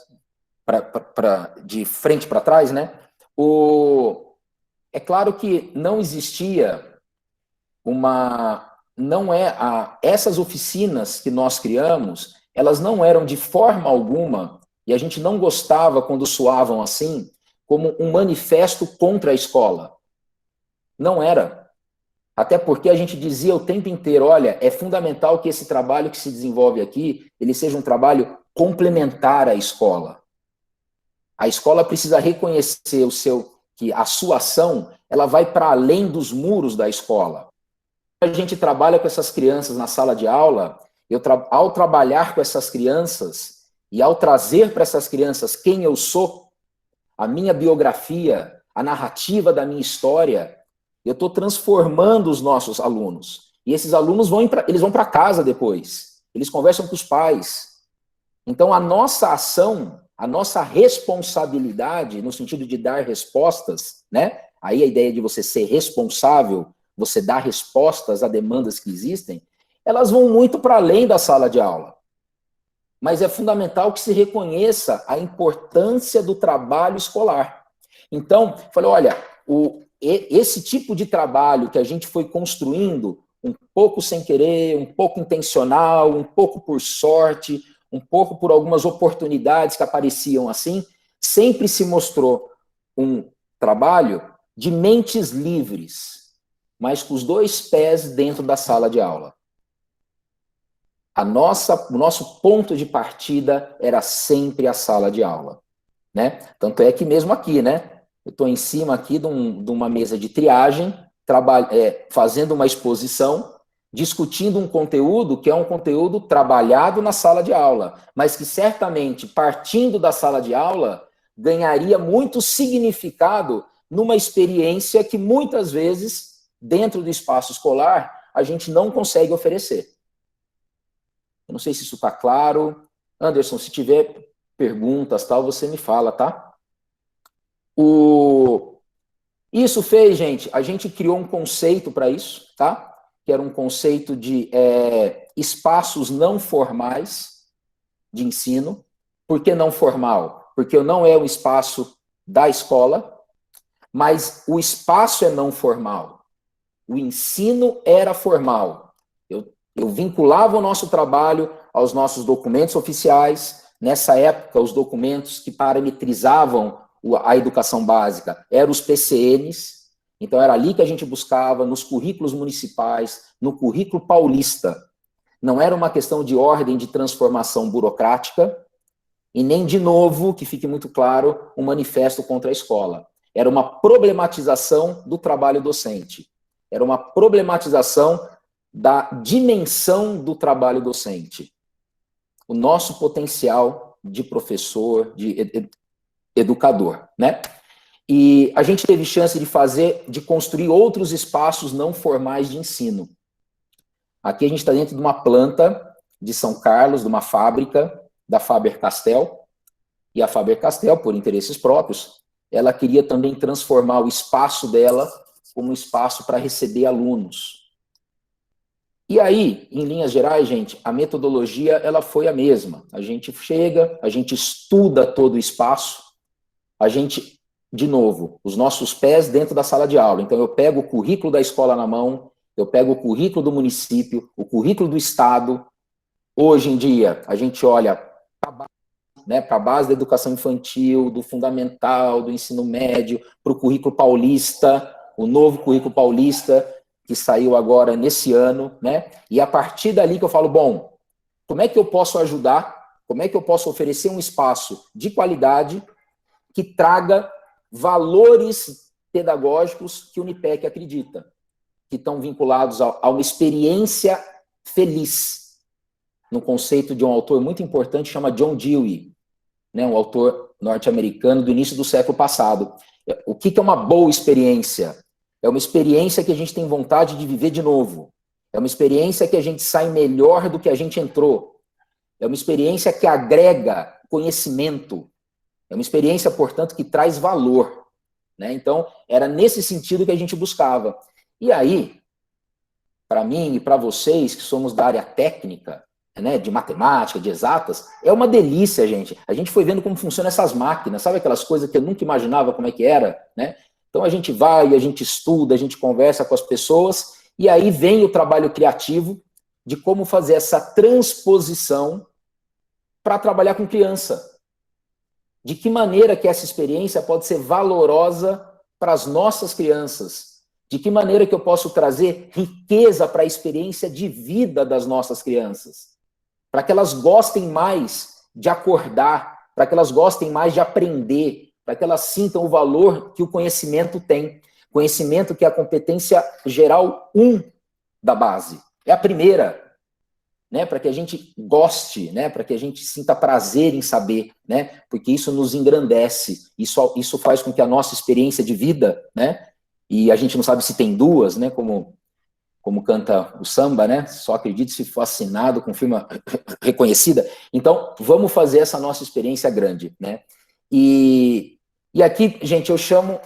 de frente para trás, né? É claro que não existia essas oficinas que nós criamos, elas não eram de forma alguma, e a gente não gostava quando soavam assim, como um manifesto contra a escola. Não era. Até porque a gente dizia o tempo inteiro, olha, é fundamental que esse trabalho que se desenvolve aqui, ele seja um trabalho complementar à escola. A escola precisa reconhecer que a sua ação, ela vai para além dos muros da escola. A gente trabalha com essas crianças na sala de aula, ao trabalhar com essas crianças e ao trazer para essas crianças quem eu sou, a minha biografia, a narrativa da minha história, eu estou transformando os nossos alunos. E esses alunos eles vão para casa depois. Eles conversam com os pais. Então, a nossa ação, a nossa responsabilidade, no sentido de dar respostas, né? Aí a ideia de você ser responsável, você dar respostas a demandas que existem, elas vão muito para além da sala de aula. Mas é fundamental que se reconheça a importância do trabalho escolar. Então, falei, olha, esse tipo de trabalho que a gente foi construindo, um pouco sem querer, um pouco intencional, um pouco por sorte, um pouco por algumas oportunidades que apareciam assim, sempre se mostrou um trabalho de mentes livres, mas com os 2 pés dentro da sala de aula. O nosso ponto de partida era sempre a sala de aula, né? Tanto é que mesmo aqui, né? Eu estou em cima aqui de uma mesa de triagem, fazendo uma exposição, discutindo um conteúdo que é um conteúdo trabalhado na sala de aula, mas que certamente, partindo da sala de aula, ganharia muito significado numa experiência que muitas vezes dentro do espaço escolar, a gente não consegue oferecer. Eu não sei se isso está claro. Anderson, se tiver perguntas, tal, você me fala, tá? Isso fez, gente, a gente criou um conceito para isso, tá? Que era um conceito de espaços não formais de ensino. Por que não formal? Porque não é o espaço da escola, mas o espaço é não formal. O ensino era formal. Eu vinculava o nosso trabalho aos nossos documentos oficiais. Nessa época, os documentos que parametrizavam a educação básica eram os PCNs. Então, era ali que a gente buscava, nos currículos municipais, no currículo paulista. Não era uma questão de ordem de transformação burocrática, e nem, de novo, que fique muito claro, um manifesto contra a escola. Era uma problematização do trabalho docente. Era uma problematização da dimensão do trabalho docente. O nosso potencial de professor, de educador, né? E a gente teve chance de construir outros espaços não formais de ensino. Aqui a gente está dentro de uma planta de São Carlos, de uma fábrica da Faber-Castell, e a Faber-Castell, por interesses próprios, ela queria também transformar o espaço dela como um espaço para receber alunos. E aí, em linhas gerais, gente, a metodologia ela foi a mesma. A gente chega, a gente estuda todo o espaço, a gente, de novo, os nossos pés dentro da sala de aula. Então, eu pego o currículo da escola na mão, eu pego o currículo do município, o currículo do estado. Hoje em dia, a gente olha para a base da educação infantil, do fundamental, do ensino médio, para o currículo paulista, o novo currículo paulista, que saiu agora nesse ano, né? E a partir dali que eu falo, bom, como é que eu posso ajudar, como é que eu posso oferecer um espaço de qualidade que traga valores pedagógicos que o Unipec acredita, que estão vinculados a uma experiência feliz, no conceito de um autor muito importante, chama John Dewey, né, um autor norte-americano do início do século passado. O que é uma boa experiência? É uma experiência que a gente tem vontade de viver de novo. É uma experiência que a gente sai melhor do que a gente entrou. É uma experiência que agrega conhecimento. É uma experiência, portanto, que traz valor. Né? Então, era nesse sentido que a gente buscava. E aí, para mim e para vocês, que somos da área técnica, né, de matemática, de exatas, é uma delícia, gente. A gente foi vendo como funcionam essas máquinas, sabe aquelas coisas que eu nunca imaginava como é que era, né? Então a gente vai, a gente estuda, a gente conversa com as pessoas, e aí vem o trabalho criativo de como fazer essa transposição para trabalhar com criança. De que maneira que essa experiência pode ser valorosa para as nossas crianças? De que maneira que eu posso trazer riqueza para a experiência de vida das nossas crianças? Para que elas gostem mais de acordar, para que elas gostem mais de aprender, para que elas sintam o valor que o conhecimento tem. Conhecimento que é a competência geral 1 da base. É a primeira, né? Para que a gente goste, né? Para que a gente sinta prazer em saber, né? Porque isso nos engrandece, isso faz com que a nossa experiência de vida, né? E a gente não sabe se tem duas, né? Como canta o samba, né? Só acredite se for assinado com firma reconhecida. Então, vamos fazer essa nossa experiência grande, né? E aqui, gente, eu chamo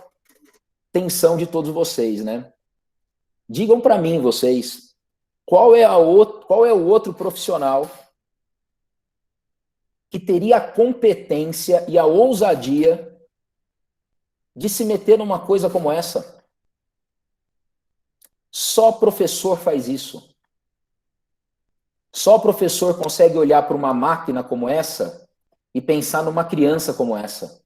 atenção de todos vocês, né? Digam para mim, vocês, qual é o outro profissional que teria a competência e a ousadia de se meter numa coisa como essa? Só professor faz isso. Só professor consegue olhar para uma máquina como essa e pensar numa criança como essa.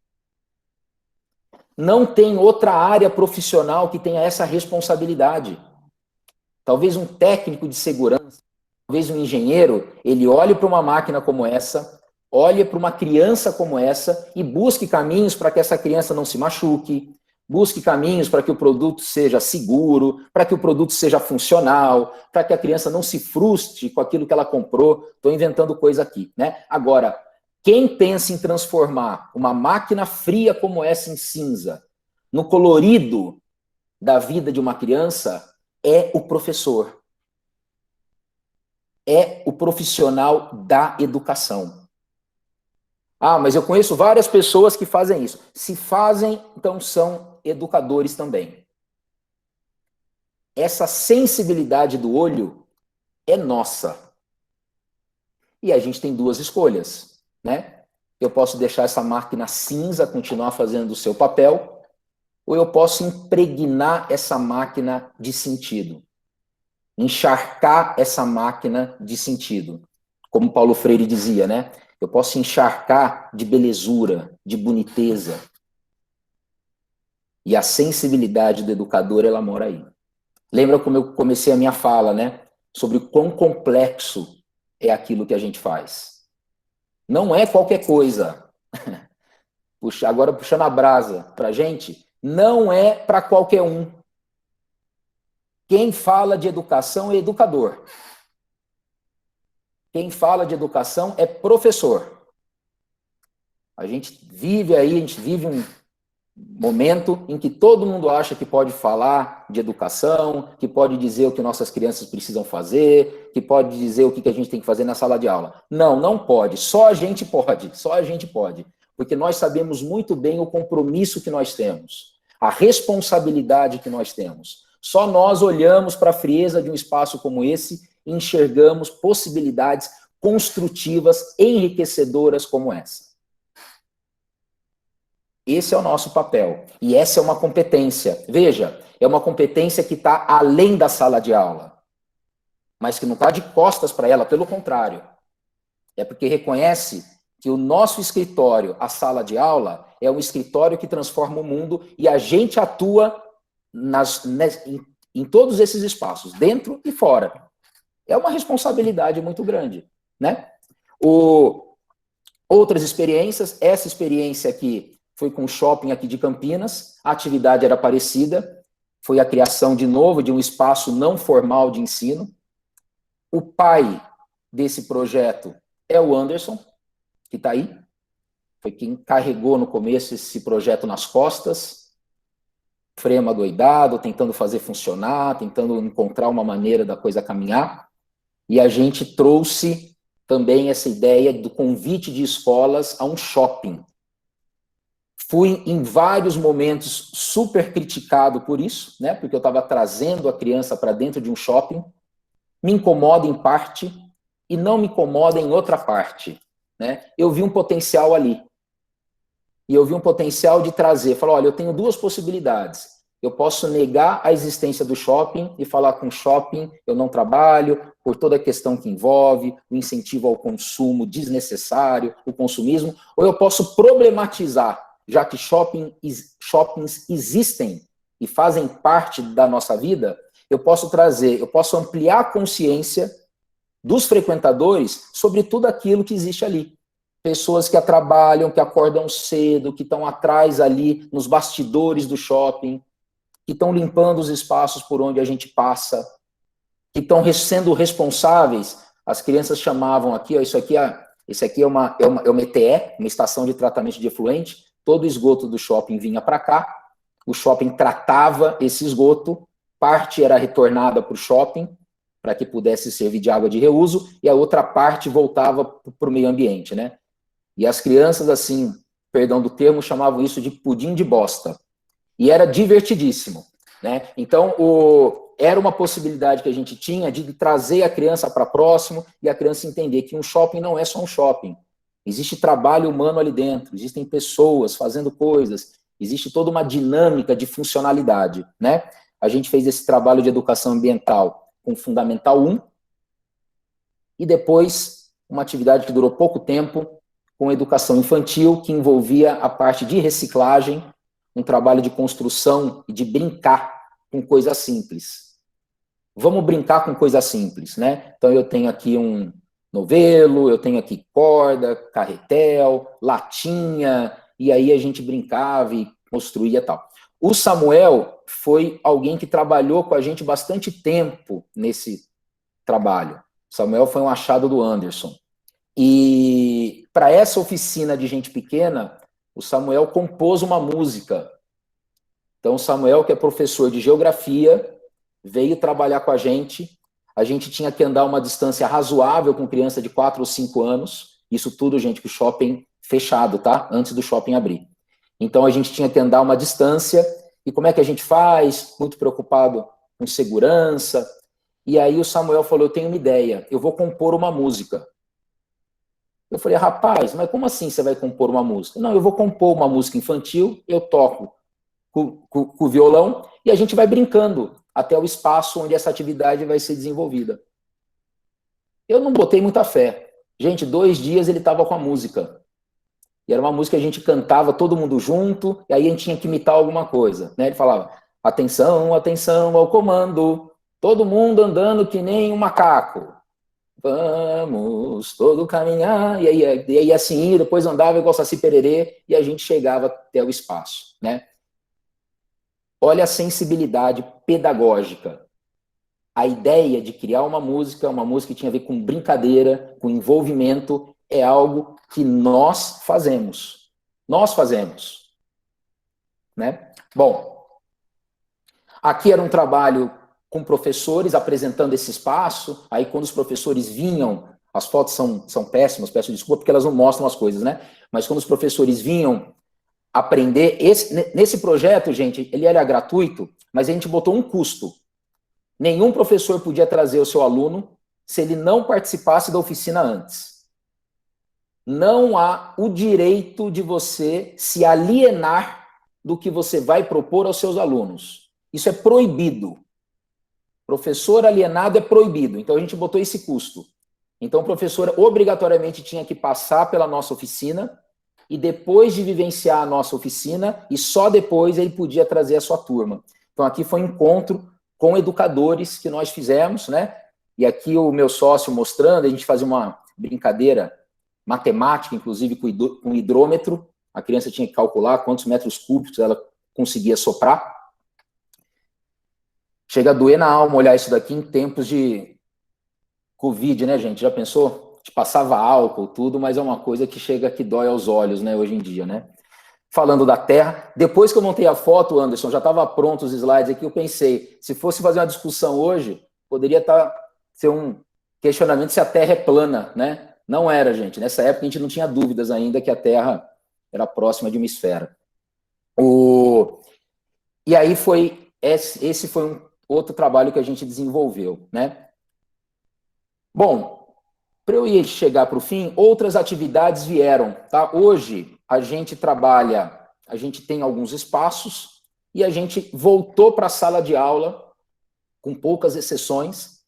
Não tem outra área profissional que tenha essa responsabilidade. Talvez um técnico de segurança, talvez um engenheiro, ele olhe para uma máquina como essa, olhe para uma criança como essa e busque caminhos para que essa criança não se machuque, busque caminhos para que o produto seja seguro, para que o produto seja funcional, para que a criança não se frustre com aquilo que ela comprou. Estou inventando coisa aqui, né? Agora, quem pensa em transformar uma máquina fria como essa em cinza, no colorido da vida de uma criança, é o professor. É o profissional da educação. Ah, mas eu conheço várias pessoas que fazem isso. Se fazem, então são educadores também. Essa sensibilidade do olho é nossa. E a gente tem duas escolhas, né? Eu posso deixar essa máquina cinza continuar fazendo o seu papel, ou eu posso impregnar essa máquina de sentido. Encharcar essa máquina de sentido. Como Paulo Freire dizia, né? Eu posso encharcar de belezura, de boniteza. E a sensibilidade do educador, ela mora aí. Lembra como eu comecei a minha fala, né? Sobre o quão complexo é aquilo que a gente faz. Não é qualquer coisa. Agora puxando a brasa pra gente, não é para qualquer um. Quem fala de educação é educador. Quem fala de educação é professor. A gente vive aí, a gente vive um momento em que todo mundo acha que pode falar de educação, que pode dizer o que nossas crianças precisam fazer, que pode dizer o que a gente tem que fazer na sala de aula. Não, não pode. Só a gente pode. Só a gente pode. Porque nós sabemos muito bem o compromisso que nós temos, a responsabilidade que nós temos. Só nós olhamos para a frieza de um espaço como esse e enxergamos possibilidades construtivas, enriquecedoras como essa. Esse é o nosso papel. E essa é uma competência. Veja, é uma competência que está além da sala de aula. Mas que não está de costas para ela, pelo contrário. É porque reconhece que o nosso escritório, a sala de aula, é um escritório que transforma o mundo e a gente atua em todos esses espaços, dentro e fora. É uma responsabilidade muito grande, né? Outras experiências, essa experiência aqui foi com o shopping aqui de Campinas, a atividade era parecida, foi a criação de novo de um espaço não formal de ensino. O pai desse projeto é o Anderson, que está aí, foi quem carregou no começo esse projeto nas costas, freio adoidado, tentando fazer funcionar, tentando encontrar uma maneira da coisa caminhar, e a gente trouxe também essa ideia do convite de escolas a um shopping. Fui, em vários momentos, super criticado por isso, né? Porque eu estava trazendo a criança para dentro de um shopping. Me incomoda em parte e não me incomoda em outra parte, né? Eu vi um potencial ali. E eu vi um potencial de trazer. Falar, olha, eu tenho duas possibilidades. Eu posso negar a existência do shopping e falar com o shopping eu não trabalho, por toda a questão que envolve, o incentivo ao consumo desnecessário, o consumismo, ou eu posso problematizar, já que shoppings existem e fazem parte da nossa vida, eu posso trazer, eu posso ampliar a consciência dos frequentadores sobre tudo aquilo que existe ali. Pessoas que trabalham, que acordam cedo, que estão atrás ali, nos bastidores do shopping, que estão limpando os espaços por onde a gente passa, que estão sendo responsáveis. As crianças chamavam aqui, ó, isso aqui é uma ETE, uma estação de tratamento de efluente. Todo o esgoto do shopping vinha para cá, o shopping tratava esse esgoto, parte era retornada para o shopping, para que pudesse servir de água de reuso, e a outra parte voltava para o meio ambiente, né? E as crianças, assim, perdão do termo, chamavam isso de pudim de bosta. E era divertidíssimo, né? Então, era uma possibilidade que a gente tinha de trazer a criança para próximo e a criança entender que um shopping não é só um shopping. Existe trabalho humano ali dentro, existem pessoas fazendo coisas, existe toda uma dinâmica de funcionalidade, né? A gente fez esse trabalho de educação ambiental com Fundamental 1 e depois uma atividade que durou pouco tempo com educação infantil, que envolvia a parte de reciclagem, um trabalho de construção e de brincar com coisas simples. Vamos brincar com coisas simples, né? Então eu tenho aqui um novelo, eu tenho aqui corda, carretel, latinha, e aí a gente brincava e construía tal. O Samuel foi alguém que trabalhou com a gente bastante tempo nesse trabalho. O Samuel foi um achado do Anderson. E para essa oficina de gente pequena, o Samuel compôs uma música. Então, o Samuel, que é professor de geografia, veio trabalhar com a gente tinha que andar uma distância razoável com criança de 4 ou 5 anos, isso tudo, gente, com o shopping fechado, tá? Antes do shopping abrir. Então, a gente tinha que andar uma distância, e como é que a gente faz? Muito preocupado com segurança. E aí o Samuel falou, eu tenho uma ideia, eu vou compor uma música. Eu falei, rapaz, mas como assim você vai compor uma música? Não, eu vou compor uma música infantil, eu toco com o violão, e a gente vai brincando até o espaço onde essa atividade vai ser desenvolvida. Eu não botei muita fé. Gente, 2 dias ele estava com a música. E era uma música que a gente cantava todo mundo junto, e aí a gente tinha que imitar alguma coisa, né? Ele falava, atenção, atenção ao comando, todo mundo andando que nem um macaco. Vamos todo caminhar. E aí assim, depois andava igual Saci Pererê, e a gente chegava até o espaço, né? Olha a sensibilidade pedagógica. A ideia de criar uma música que tinha a ver com brincadeira, com envolvimento, é algo que nós fazemos. Nós fazemos. Né? Bom, aqui era um trabalho com professores apresentando esse espaço. Aí, quando os professores vinham, as fotos são péssimas, peço desculpa, porque elas não mostram as coisas, né? Mas quando os professores vinham aprender, nesse projeto, gente, ele era gratuito, mas a gente botou um custo. Nenhum professor podia trazer o seu aluno se ele não participasse da oficina antes. Não há o direito de você se alienar do que você vai propor aos seus alunos. Isso é proibido. Professor alienado é proibido. Então, a gente botou esse custo. Então, o professor obrigatoriamente tinha que passar pela nossa oficina e depois de vivenciar a nossa oficina, e só depois ele podia trazer a sua turma. Então, aqui foi um encontro com educadores que nós fizemos, né? E aqui o meu sócio mostrando, a gente fazia uma brincadeira matemática, inclusive com hidrômetro. A criança tinha que calcular quantos metros cúbicos ela conseguia soprar. Chega a doer na alma olhar isso daqui em tempos de Covid, né, gente? Já pensou? A gente passava álcool, tudo, mas é uma coisa que chega que dói aos olhos, né, hoje em dia, né? Falando da Terra, depois que eu montei a foto, Anderson, já estava pronto os slides aqui, eu pensei, se fosse fazer uma discussão hoje, poderia ser um questionamento se a Terra é plana, né? Não era, gente. Nessa época a gente não tinha dúvidas ainda que a Terra era próxima de uma esfera. E aí esse foi um outro trabalho que a gente desenvolveu, né? Bom, para eu ir chegar para o fim, outras atividades vieram, tá? Hoje a gente trabalha, a gente tem alguns espaços e a gente voltou para a sala de aula com poucas exceções.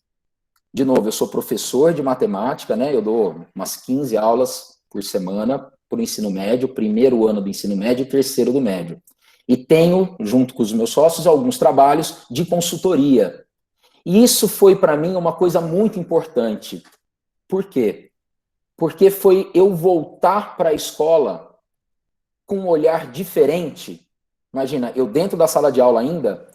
De novo, eu sou professor de matemática, né? Eu dou umas 15 aulas por semana para o ensino médio, primeiro ano do ensino médio e terceiro do médio. E tenho, junto com os meus sócios, alguns trabalhos de consultoria. E isso foi, para mim, uma coisa muito importante. Por quê? Porque foi eu voltar para a escola com um olhar diferente. Imagina, eu dentro da sala de aula ainda,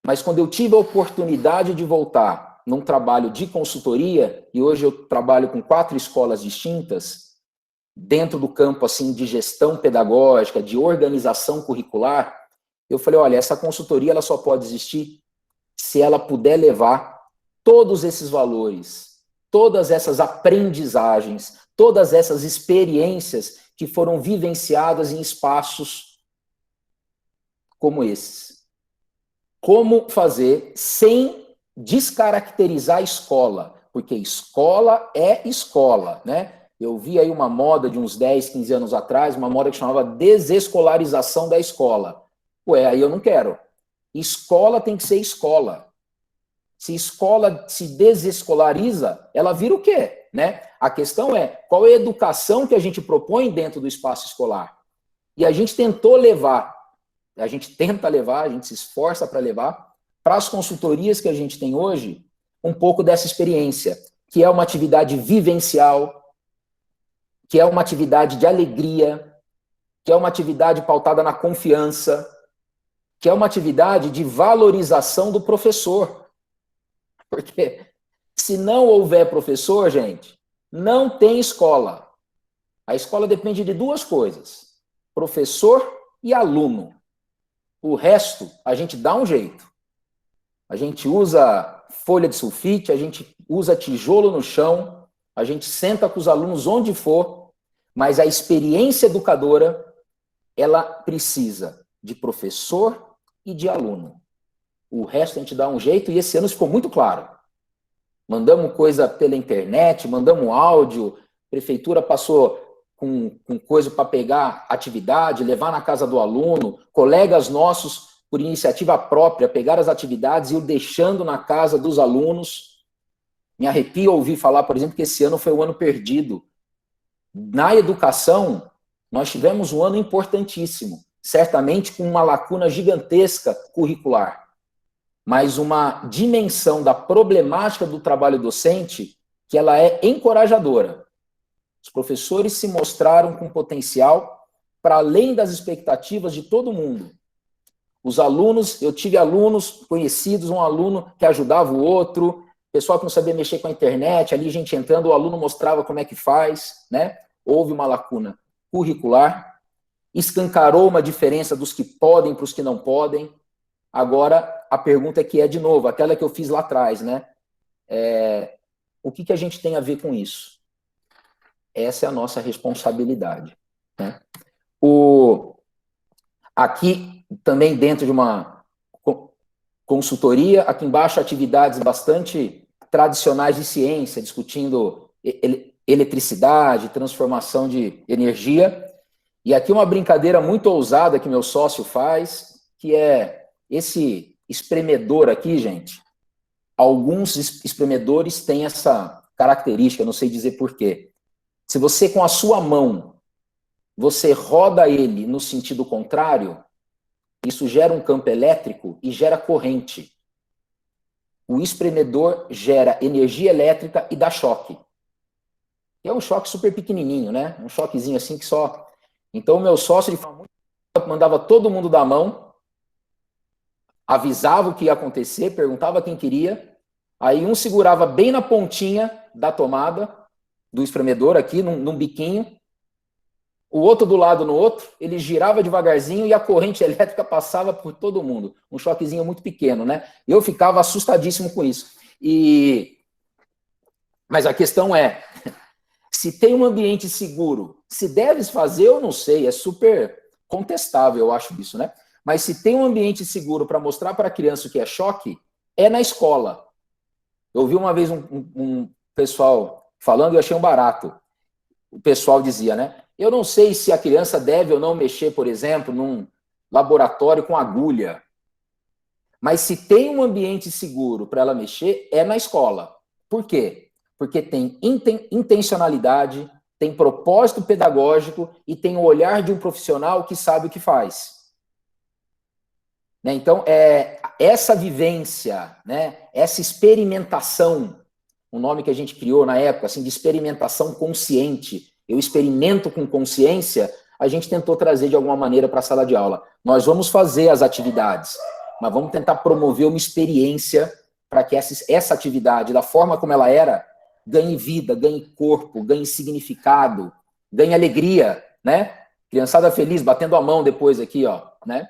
mas quando eu tive a oportunidade de voltar num trabalho de consultoria, e hoje eu trabalho com 4 escolas distintas, dentro do campo assim de gestão pedagógica, de organização curricular, eu falei, olha, essa consultoria ela só pode existir se ela puder levar todos esses valores, todas essas aprendizagens, todas essas experiências que foram vivenciadas em espaços como esses. Como fazer sem descaracterizar a escola, porque escola é escola, né? Eu vi aí uma moda de uns 10, 15 anos atrás, uma moda que chamava desescolarização da escola. Ué, aí eu não quero. Escola tem que ser escola. Se escola se desescolariza, ela vira o quê? Né? A questão é, qual é a educação que a gente propõe dentro do espaço escolar? E a gente tentou levar, a gente tenta levar, a gente se esforça para levar, para as consultorias que a gente tem hoje, um pouco dessa experiência, que é uma atividade vivencial, que é uma atividade de alegria, que é uma atividade pautada na confiança, que é uma atividade de valorização do professor. Porque se não houver professor, gente, não tem escola. A escola depende de 2 coisas, professor e aluno. O resto, a gente dá um jeito. a gente usa folha de sulfite, a gente usa tijolo no chão, a gente senta com os alunos onde for, mas a experiência educadora, ela precisa de professor e de aluno. O resto a gente dá um jeito, e esse ano ficou muito claro. Mandamos coisa pela internet, mandamos áudio, prefeitura passou com coisa para pegar atividade, levar na casa do aluno, colegas nossos, por iniciativa própria, pegaram as atividades e ir deixando na casa dos alunos. Me arrepia ouvir falar, por exemplo, que esse ano foi um ano perdido. Na educação, nós tivemos um ano importantíssimo, certamente com uma lacuna gigantesca curricular, mas uma dimensão da problemática do trabalho docente que ela é encorajadora. Os professores se mostraram com potencial para além das expectativas de todo mundo. Os alunos, eu tive alunos conhecidos, um aluno que ajudava o outro, pessoal que não sabia mexer com a internet, ali gente entrando, o aluno mostrava como é que faz, né? Houve uma lacuna curricular, escancarou uma diferença dos que podem para os que não podem. Agora, a pergunta é que é, de novo, aquela que eu fiz lá atrás, né? O que a gente tem a ver com isso? Essa é a nossa responsabilidade, né? Aqui, também dentro de uma consultoria, aqui embaixo atividades bastante tradicionais de ciência, discutindo eletricidade, transformação de energia, e aqui uma brincadeira muito ousada que meu sócio faz, que é esse espremedor aqui, gente. Alguns espremedores têm essa característica, não sei dizer por quê. Se você, com a sua mão, você roda ele no sentido contrário, isso gera um campo elétrico e gera corrente. O espremedor gera energia elétrica e dá choque. É um choque super pequenininho, né? Um choquezinho assim que só... Então, o meu sócio, ele mandava todo mundo da mão, avisava o que ia acontecer, perguntava quem queria, aí um segurava bem na pontinha da tomada, do espremedor aqui, num biquinho, o outro do lado no outro, ele girava devagarzinho e a corrente elétrica passava por todo mundo. Um choquezinho muito pequeno, né? Eu ficava assustadíssimo com isso. Mas a questão é, se tem um ambiente seguro, se deves fazer, eu não sei, é super contestável, eu acho isso, né? Mas se tem um ambiente seguro para mostrar para a criança o que é choque, é na escola. Eu ouvi uma vez um pessoal falando e eu achei um barato. O pessoal dizia, né? Eu não sei se a criança deve ou não mexer, por exemplo, num laboratório com agulha. Mas se tem um ambiente seguro para ela mexer, é na escola. Por quê? Porque tem intencionalidade, tem propósito pedagógico e tem o olhar de um profissional que sabe o que faz. Né? Então, essa vivência, né? Essa experimentação, um nome que a gente criou na época, assim, de experimentação consciente, eu experimento com consciência, a gente tentou trazer de alguma maneira para a sala de aula. Nós vamos fazer as atividades, mas vamos tentar promover uma experiência para que essa atividade, da forma como ela era, ganhe vida, ganhe corpo, ganhe significado, ganhe alegria, né? Criançada feliz, batendo a mão depois aqui, ó, né?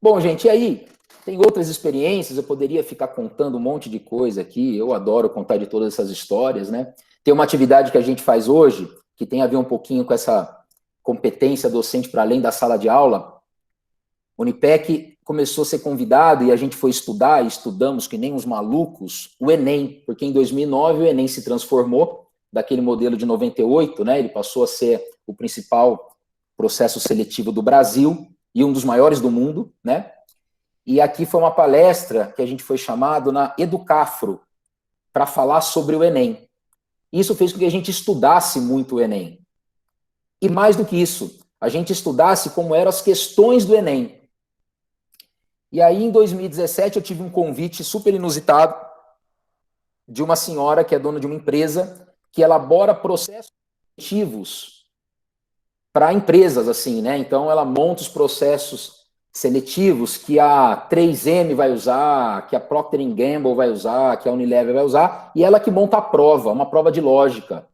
Bom, gente, e aí? Tem outras experiências, eu poderia ficar contando um monte de coisa aqui, eu adoro contar de todas essas histórias, né? Tem uma atividade que a gente faz hoje, que tem a ver um pouquinho com essa competência docente para além da sala de aula. O Unipec começou a ser convidado e a gente foi estudar, e estudamos que nem uns malucos, o Enem, porque em 2009 o Enem se transformou daquele modelo de 98, né? Ele passou a ser o principal processo seletivo do Brasil e um dos maiores do mundo, né? E aqui foi uma palestra que a gente foi chamado na Educafro para falar sobre o Enem. Isso fez com que a gente estudasse muito o Enem. E mais do que isso, a gente estudasse como eram as questões do Enem. E aí, em 2017, eu tive um convite super inusitado de uma senhora que é dona de uma empresa que elabora processos seletivos para empresas, assim, né? Então, ela monta os processos seletivos que a 3M vai usar, que a Procter & Gamble vai usar, que a Unilever vai usar, e ela que monta a prova, uma prova de lógica.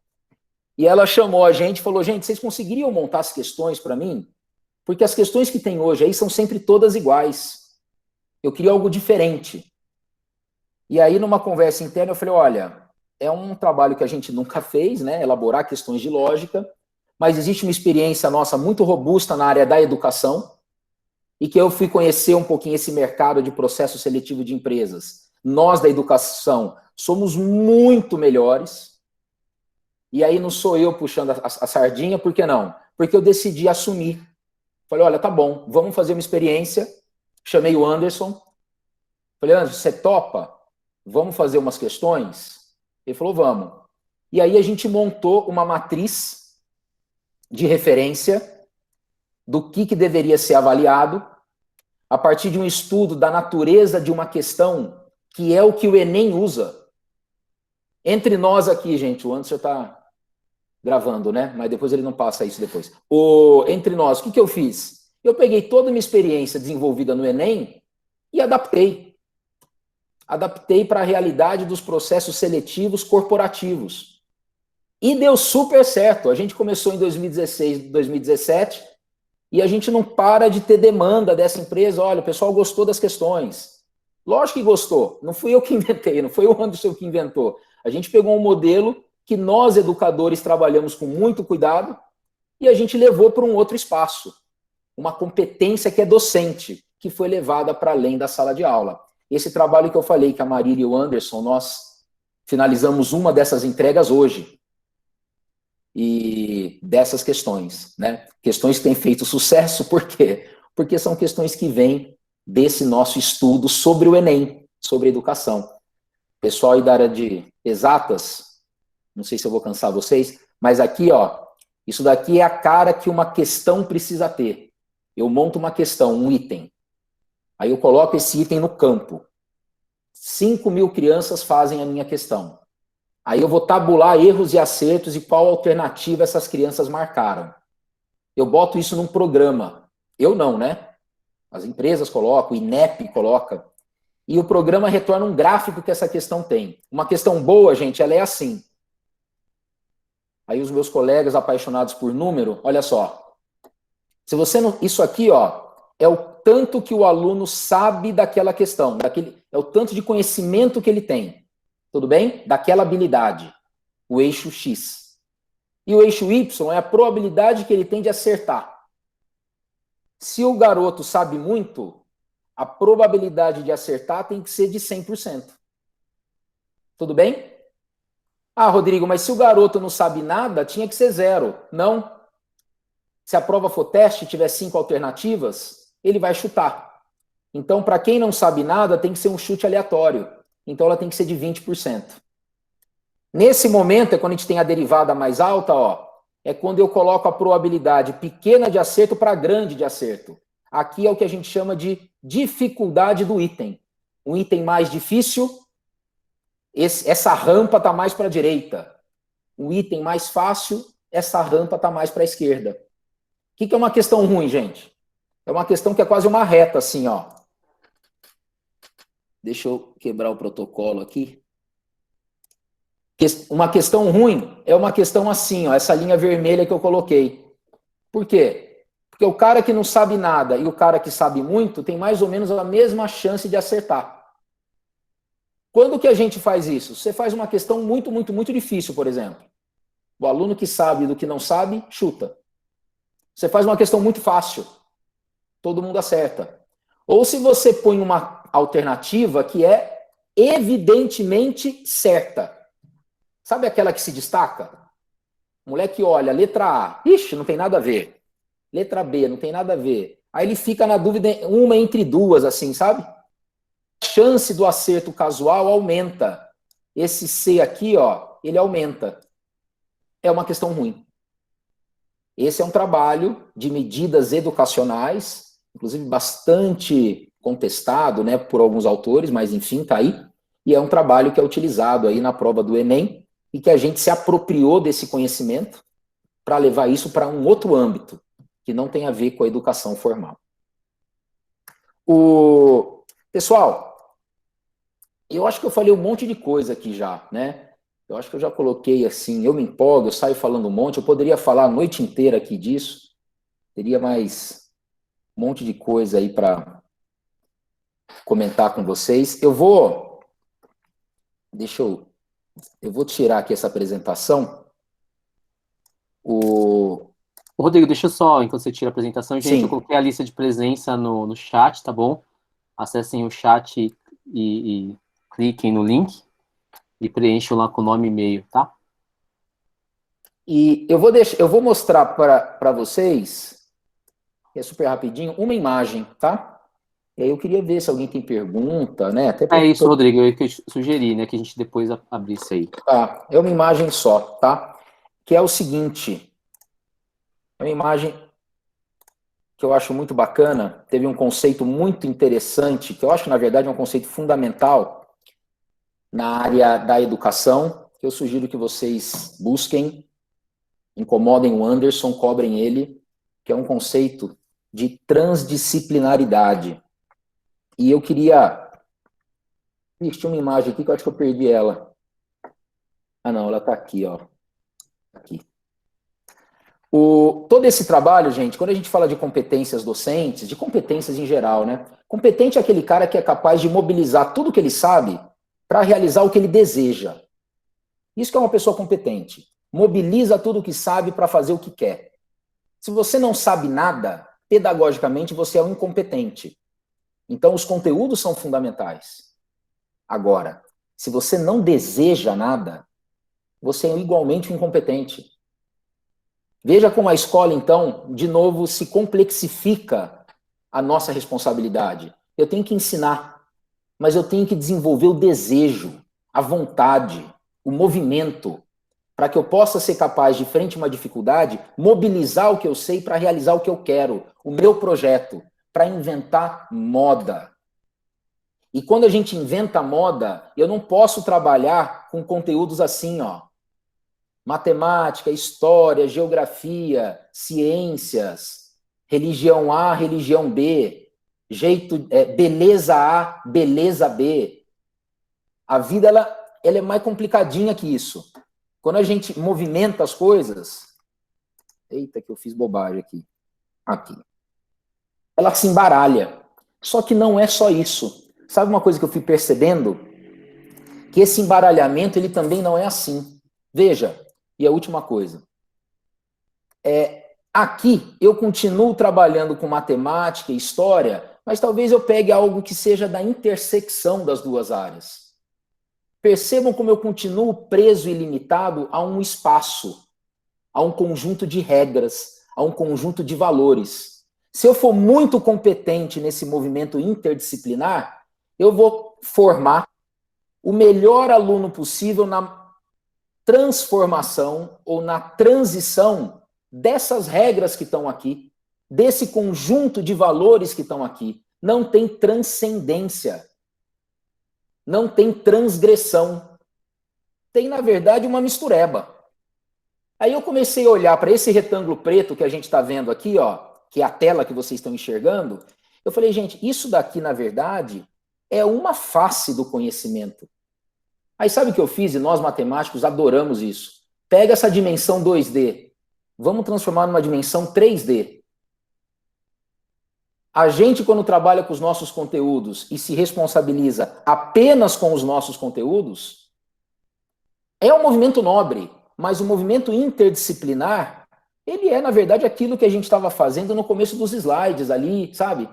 E ela chamou a gente e falou, gente, vocês conseguiriam montar as questões para mim? Porque as questões que tem hoje aí são sempre todas iguais. Eu queria algo diferente. E aí, numa conversa interna, eu falei, olha, é um trabalho que a gente nunca fez, né? Elaborar questões de lógica, mas existe uma experiência nossa muito robusta na área da educação, e que eu fui conhecer um pouquinho esse mercado de processo seletivo de empresas. Nós, da educação, somos muito melhores. E aí não sou eu puxando a sardinha, por que não? Porque eu decidi assumir. Falei, olha, tá bom, vamos fazer uma experiência. Chamei o Anderson. Falei, Anderson, você topa? Vamos fazer umas questões? Ele falou, vamos. E aí a gente montou uma matriz de referência do que deveria ser avaliado a partir de um estudo da natureza de uma questão que é o que o Enem usa. Entre nós aqui, gente, o Anderson está gravando, né? Mas depois ele não passa isso depois. Entre nós, o que eu fiz? Eu peguei toda a minha experiência desenvolvida no Enem e adaptei. Adaptei para a realidade dos processos seletivos corporativos. E deu super certo. A gente começou em 2016, 2017, e a gente não para de ter demanda dessa empresa. Olha, o pessoal gostou das questões. Lógico que gostou. Não fui eu que inventei, não foi o Anderson que inventou. A gente pegou um modelo que nós, educadores, trabalhamos com muito cuidado e a gente levou para um outro espaço. Uma competência que é docente, que foi levada para além da sala de aula. Esse trabalho que eu falei, que a Marília e o Anderson, nós finalizamos uma dessas entregas hoje. E dessas questões, né? Questões que têm feito sucesso, por quê? Porque são questões que vêm desse nosso estudo sobre o Enem, sobre educação. Pessoal aí da área de exatas, não sei se eu vou cansar vocês, mas aqui, ó, isso daqui é a cara que uma questão precisa ter. Eu monto uma questão, um item. Aí eu coloco esse item no campo. 5.000 crianças fazem a minha questão. Aí eu vou tabular erros e acertos e qual alternativa essas crianças marcaram. Eu boto isso num programa. Eu não, né? As empresas colocam, o INEP coloca. E o programa retorna um gráfico que essa questão tem. Uma questão boa, gente, ela é assim. Aí os meus colegas apaixonados por número, olha só. Se você não, isso aqui, ó, é o tanto que o aluno sabe daquela questão, é o tanto de conhecimento que ele tem. Tudo bem? Daquela habilidade. O eixo X. E o eixo Y é a probabilidade que ele tem de acertar. Se o garoto sabe muito, a probabilidade de acertar tem que ser de 100%. Tudo bem? Ah, Rodrigo, mas se o garoto não sabe nada, tinha que ser 0. Não. Se a prova for teste e tiver 5 alternativas, ele vai chutar. Então, para quem não sabe nada, tem que ser um chute aleatório. Então, ela tem que ser de 20%. Nesse momento, é quando a gente tem a derivada mais alta, ó, é quando eu coloco a probabilidade pequena de acerto para grande de acerto. Aqui é o que a gente chama de dificuldade do item. Um item mais difícil, essa rampa está mais para a direita. Um item mais fácil, essa rampa está mais para a esquerda. O que é uma questão ruim, gente? É uma questão que é quase uma reta, assim, ó. Deixa eu quebrar o protocolo aqui. Uma questão ruim é uma questão assim, ó, essa linha vermelha que eu coloquei. Por quê? Porque o cara que não sabe nada e o cara que sabe muito tem mais ou menos a mesma chance de acertar. Quando que a gente faz isso? Você faz uma questão muito, muito, muito difícil, por exemplo. O aluno que sabe do que não sabe, chuta. Você faz uma questão muito fácil. Todo mundo acerta. Ou se você põe uma alternativa que é evidentemente certa. Sabe aquela que se destaca? O moleque olha, letra A, ixi, não tem nada a ver. Letra B, não tem nada a ver. Aí ele fica na dúvida, uma entre duas, assim, sabe? A chance do acerto casual aumenta. Esse C aqui, ó, ele aumenta. É uma questão ruim. Esse é um trabalho de medidas educacionais, inclusive bastante contestado, né, por alguns autores, mas enfim, tá aí. E é um trabalho que é utilizado aí na prova do Enem e que a gente se apropriou desse conhecimento para levar isso para um outro âmbito, que não tem a ver com a educação formal. Pessoal, eu acho que eu falei um monte de coisa aqui já, né? Eu acho que eu já coloquei assim, eu me empolgo, eu saio falando um monte, eu poderia falar a noite inteira aqui disso, teria mais um monte de coisa aí para comentar com vocês. Eu vou tirar aqui essa apresentação. Rodrigo, deixa eu só, enquanto você tira a apresentação, gente, Sim. eu coloquei a lista de presença no chat, tá bom? Acessem o chat e cliquem no link e preencham lá com o nome e e-mail, tá? E eu vou mostrar para vocês, é super rapidinho, uma imagem, tá? E aí eu queria ver se alguém tem pergunta, né? Até É isso, Rodrigo, eu que sugeri, né, que a gente depois abrisse aí. Tá, é uma imagem só, tá? Que é o seguinte, é uma imagem que eu acho muito bacana, teve um conceito muito interessante, que eu acho, na verdade, é um conceito fundamental na área da educação, que eu sugiro que vocês busquem, incomodem o Anderson, cobrem ele, que é um conceito de transdisciplinaridade. E eu queria... Tinha uma imagem aqui que eu acho que eu perdi ela. Ah, não, ela tá aqui, ó. Aqui. Todo esse trabalho, gente, quando a gente fala de competências docentes, de competências em geral, né? Competente é aquele cara que é capaz de mobilizar tudo que ele sabe para realizar o que ele deseja. Isso que é uma pessoa competente. Mobiliza tudo o que sabe para fazer o que quer. Se você não sabe nada, pedagogicamente você é um incompetente. Então os conteúdos são fundamentais. Agora, se você não deseja nada, você é igualmente um incompetente. Veja como a escola, então, de novo, se complexifica a nossa responsabilidade. Eu tenho que ensinar, mas eu tenho que desenvolver o desejo, a vontade, o movimento, para que eu possa ser capaz, de frente a uma dificuldade, mobilizar o que eu sei para realizar o que eu quero, o meu projeto, para inventar moda. E quando a gente inventa moda, eu não posso trabalhar com conteúdos assim, ó. Matemática, história, geografia, ciências, religião A, religião B, beleza A, beleza B. A vida ela é mais complicadinha que isso. Quando a gente movimenta as coisas, eita que eu fiz bobagem aqui, ela se embaralha. Só que não é só isso. Sabe uma coisa que eu fui percebendo? Que esse embaralhamento ele também não é assim. Veja. E a última coisa. Aqui eu continuo trabalhando com matemática e história, mas talvez eu pegue algo que seja da intersecção das duas áreas. Percebam como eu continuo preso e limitado a um espaço, a um conjunto de regras, a um conjunto de valores. Se eu for muito competente nesse movimento interdisciplinar, eu vou formar o melhor aluno possível na transformação ou na transição dessas regras que estão aqui, desse conjunto de valores que estão aqui. Não tem transcendência. Não tem transgressão. Tem, na verdade, uma mistureba. Aí eu comecei a olhar para esse retângulo preto que a gente está vendo aqui, ó, que é a tela que vocês estão enxergando. Eu falei, gente, isso daqui, na verdade, é uma face do conhecimento. Aí sabe o que eu fiz? E nós, matemáticos, adoramos isso. Pega essa dimensão 2D, vamos transformar numa dimensão 3D. A gente, quando trabalha com os nossos conteúdos e se responsabiliza apenas com os nossos conteúdos, é um movimento nobre, mas o movimento interdisciplinar, ele é, na verdade, aquilo que a gente estava fazendo no começo dos slides ali, sabe?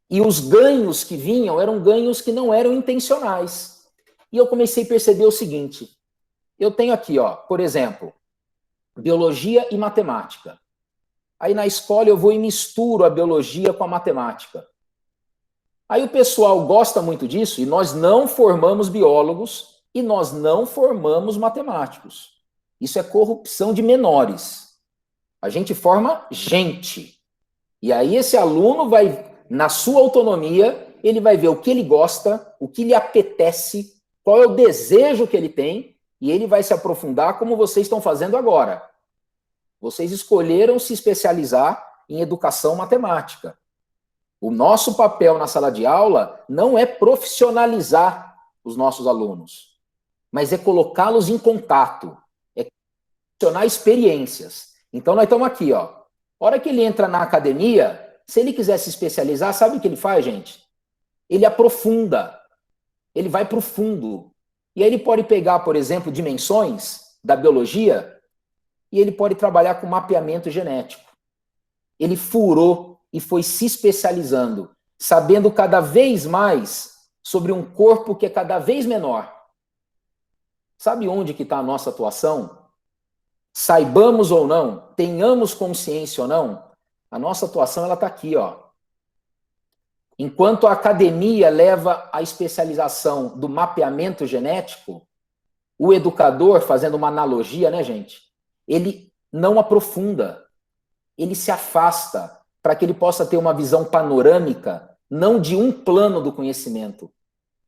E os ganhos que vinham eram ganhos que não eram intencionais. E eu comecei a perceber o seguinte, eu tenho aqui, ó, por exemplo, biologia e matemática. Aí na escola eu vou e misturo a biologia com a matemática. Aí o pessoal gosta muito disso e nós não formamos biólogos e nós não formamos matemáticos. Isso é corrupção de menores. A gente forma gente. E aí esse aluno vai, na sua autonomia, ele vai ver o que ele gosta, o que lhe apetece, qual é o desejo que ele tem, e ele vai se aprofundar como vocês estão fazendo agora. Vocês escolheram se especializar em educação matemática. O nosso papel na sala de aula não é profissionalizar os nossos alunos, mas é colocá-los em contato, é proporcionar experiências. Então nós estamos aqui, ó. A hora que ele entra na academia, Se ele quiser se especializar, sabe o que ele faz, gente? Ele aprofunda, ele vai para o fundo. E aí ele pode pegar, por exemplo, dimensões da biologia e ele pode trabalhar com mapeamento genético. Ele furou e foi se especializando, sabendo cada vez mais sobre um corpo que é cada vez menor. Sabe onde que está a nossa atuação? Saibamos ou não, tenhamos consciência ou não, a nossa atuação ela está aqui, ó. Enquanto a academia leva a especialização do mapeamento genético, o educador, fazendo uma analogia, né, gente? Ele não aprofunda, ele se afasta para que ele possa ter uma visão panorâmica, não de um plano do conhecimento,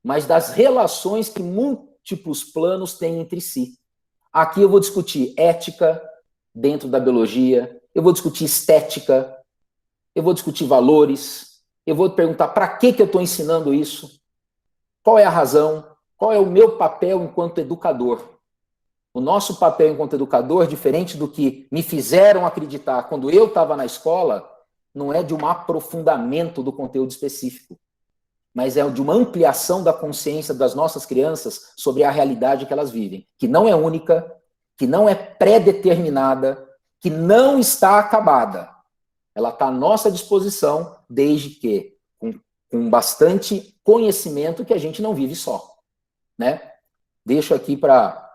mas das relações que múltiplos planos têm entre si. Aqui eu vou discutir ética dentro da biologia, eu vou discutir estética, eu vou discutir valores, eu vou perguntar para que eu estou ensinando isso, qual é a razão, qual é o meu papel enquanto educador. O nosso papel enquanto educador, diferente do que me fizeram acreditar quando eu estava na escola, não é de um aprofundamento do conteúdo específico, mas é de uma ampliação da consciência das nossas crianças sobre a realidade que elas vivem, que não é única, que não é pré-determinada, que não está acabada. Ela está à nossa disposição, desde que, com bastante conhecimento, que a gente não vive só, né? Deixo aqui para...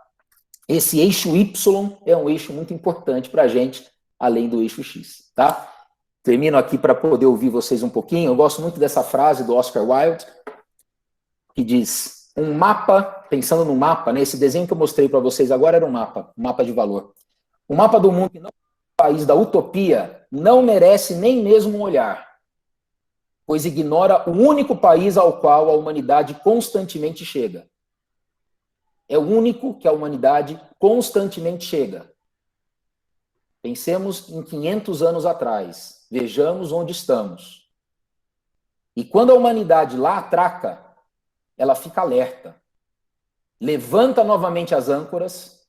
Esse eixo Y é um eixo muito importante para a gente, além do eixo X, tá? Termino aqui para poder ouvir vocês um pouquinho. Eu gosto muito dessa frase do Oscar Wilde, que diz, um mapa, pensando no mapa, né? Esse desenho que eu mostrei para vocês agora era um mapa de valor. O mapa do mundo, que não é o país da utopia, não merece nem mesmo um olhar, pois ignora o único país ao qual a humanidade constantemente chega. É o único que a humanidade constantemente chega. Pensemos em 500 anos atrás. Vejamos onde estamos. E quando a humanidade lá atraca, ela fica alerta. Levanta novamente as âncoras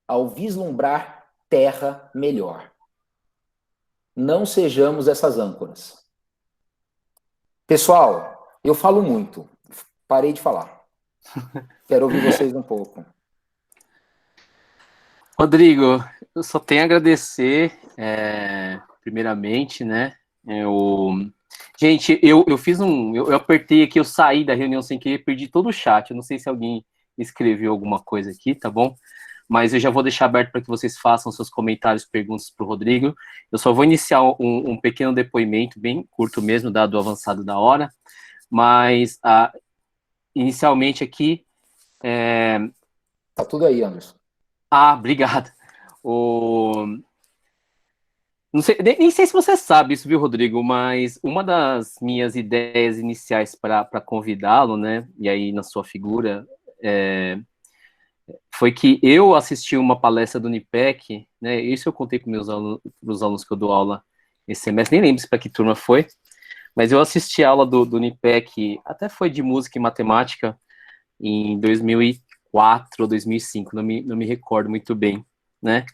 ao vislumbrar terra melhor. Não sejamos essas âncoras. Pessoal, eu falo muito. Parei de falar. Quero ouvir vocês um pouco. Rodrigo, eu só tenho a agradecer, primeiramente, né? Gente, eu fiz eu apertei aqui, eu saí da reunião sem querer, perdi todo o chat. Eu não sei se alguém escreveu alguma coisa aqui, tá bom? Mas eu já vou deixar aberto para que vocês façam seus comentários, perguntas para o Rodrigo. Eu só vou iniciar um pequeno depoimento, bem curto mesmo, dado o avançado da hora. Mas, inicialmente aqui... Tá tudo aí, Anderson. Obrigado. Não sei, nem sei se você sabe isso, viu, Rodrigo, mas uma das minhas ideias iniciais para convidá-lo, né, e aí na sua figura, foi que eu assisti uma palestra do Unipec, né, isso eu contei para os alunos que eu dou aula esse semestre, nem lembro para que turma foi, mas eu assisti a aula do Unipec, até foi de música e matemática, em 2004 ou 2005, não me recordo muito bem, né?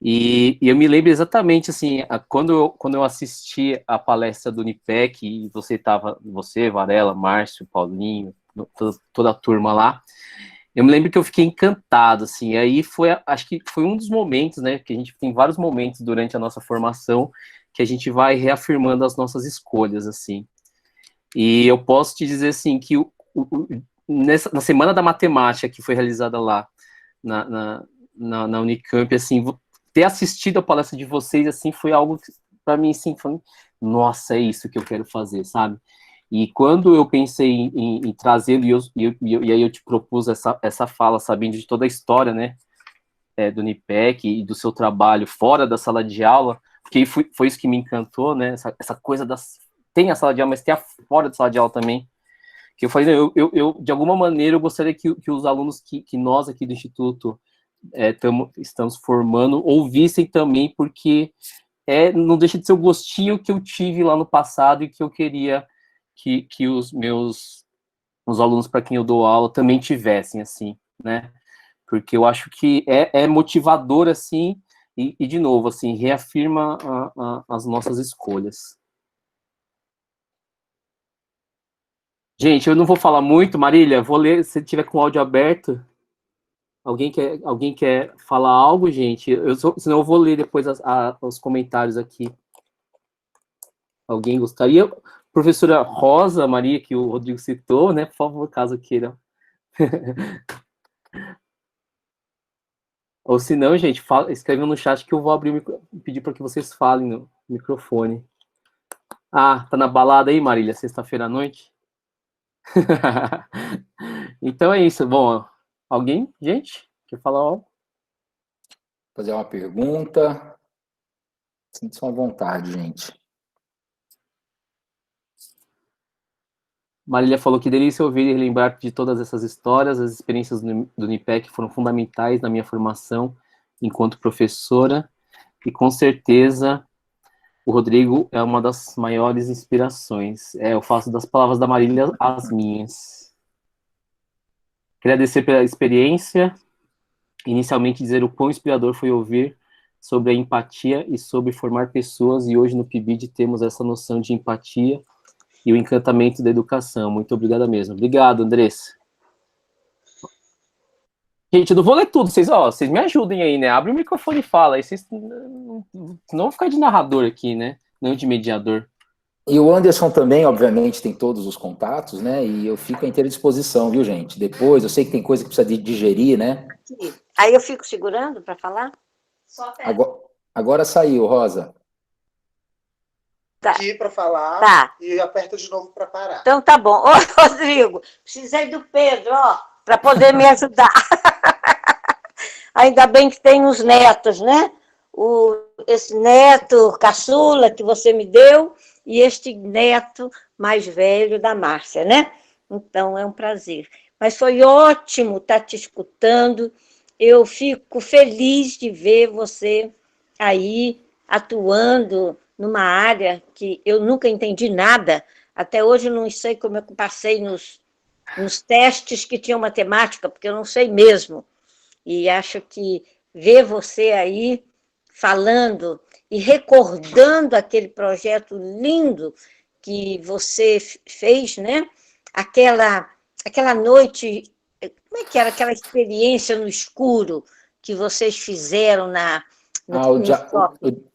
E eu me lembro exatamente, assim, quando eu assisti a palestra do Unipec, e você, Varela, Márcio, Paulinho, toda a turma lá, eu me lembro que eu fiquei encantado, assim, e aí acho que foi um dos momentos, né, que a gente tem vários momentos durante a nossa formação, que a gente vai reafirmando as nossas escolhas, assim. E eu posso te dizer, assim, que na Semana da Matemática, que foi realizada lá na Unicamp, assim, ter assistido a palestra de vocês, assim, foi algo para mim, assim, foi, nossa, é isso que eu quero fazer, sabe? E quando eu pensei em trazê-lo, e aí eu te propus essa fala, sabendo de toda a história, né, do Unipec e do seu trabalho fora da sala de aula, porque foi isso que me encantou, né, essa coisa tem a sala de aula, mas tem a fora da sala de aula também, que eu falei, eu de alguma maneira, eu gostaria que os alunos que nós aqui do Instituto estamos formando ouvissem também, porque não deixa de ser o gostinho que eu tive lá no passado e que eu queria que os alunos para quem eu dou aula também tivessem, assim, né? Porque eu acho que é motivador, assim, e de novo, assim, reafirma as nossas escolhas. Gente, eu não vou falar muito, Marília, vou ler, se tiver com o áudio aberto. Alguém quer falar algo, gente? Senão eu vou ler depois os comentários aqui. Alguém gostaria? Professora Rosa Maria, que o Rodrigo citou, né? Por favor, caso queira. Ou se não, gente, escreve no chat que eu vou abrir pedir para que vocês falem no microfone. Ah, tá na balada aí, Marília, sexta-feira à noite? Então é isso. Bom, alguém, gente, quer falar algo? Fazer uma pergunta. Sinta-se à vontade, gente. Marília falou que delícia ouvir e lembrar de todas essas histórias, as experiências do NIPEC foram fundamentais na minha formação enquanto professora, e com certeza o Rodrigo é uma das maiores inspirações. Eu faço das palavras da Marília as minhas. Queria agradecer pela experiência, inicialmente dizer o quão inspirador foi ouvir sobre a empatia e sobre formar pessoas, e hoje no PIBID temos essa noção de empatia e o encantamento da educação. Muito obrigada mesmo. Obrigado, Andressa. Gente, eu não vou ler tudo, vocês me ajudem aí, né? Abre o microfone e fala, aí vocês não vão ficar de narrador aqui, né? Não de mediador. E o Anderson também, obviamente, tem todos os contatos, né? E eu fico à inteira disposição, viu, gente? Depois, eu sei que tem coisa que precisa de digerir, né? Aí eu fico segurando para falar? Agora saiu, Rosa. Tá. Aqui para falar, tá. E aperta de novo para parar. Então tá bom. Ô, Rodrigo, precisei do Pedro, ó, para poder me ajudar. Ainda bem que tem os netos, né? Esse neto caçula que você me deu e este neto mais velho da Márcia, né? Então é um prazer. Mas foi ótimo estar te escutando. Eu fico feliz de ver você aí atuando numa área que eu nunca entendi nada. Até hoje eu não sei como eu passei nos testes que tinham matemática, porque eu não sei mesmo. E acho que ver você aí falando e recordando aquele projeto lindo que você fez, né? Aquela noite, como é que era? Aquela experiência no escuro que vocês fizeram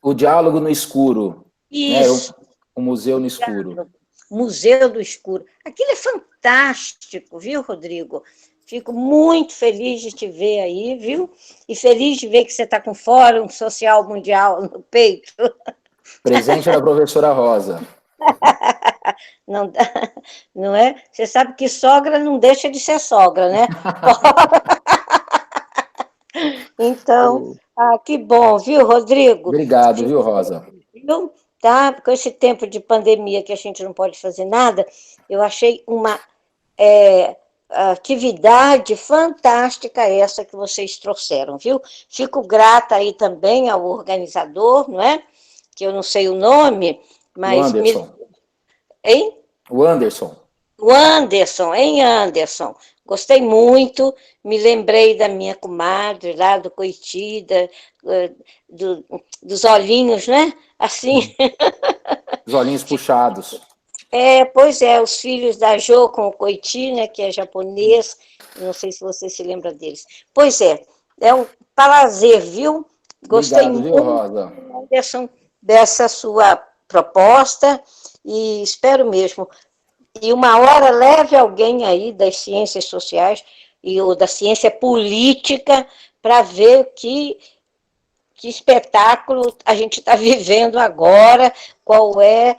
o Diálogo no Escuro. Isso. Né? O Museu no Escuro. Museu do Escuro. Aquilo é fantástico, viu, Rodrigo? Fico muito feliz de te ver aí, viu? E feliz de ver que você está com o Fórum Social Mundial no peito. Presente da professora Rosa. Não, não é? Você sabe que sogra não deixa de ser sogra, né? Então, que bom, viu, Rodrigo? Obrigado, viu, Rosa? Viu? Tá? Com esse tempo de pandemia que a gente não pode fazer nada, eu achei uma atividade fantástica essa que vocês trouxeram, viu? Fico grata aí também ao organizador, não é? Que eu não sei o nome, mas... O Anderson. Hein? O Anderson. O Anderson, hein, Anderson? Gostei muito, me lembrei da minha comadre lá do Coiti, dos olhinhos, né? Assim. Os olhinhos puxados. Pois é, os filhos da Jo com o Coiti, né, que é japonês, não sei se você se lembra deles. Pois é um prazer, viu? Gostei Obrigado, muito, viu, Rosa? Anderson, dessa sua proposta e espero mesmo. E uma hora leve alguém aí das ciências sociais ou da ciência política para ver que espetáculo a gente está vivendo agora, qual é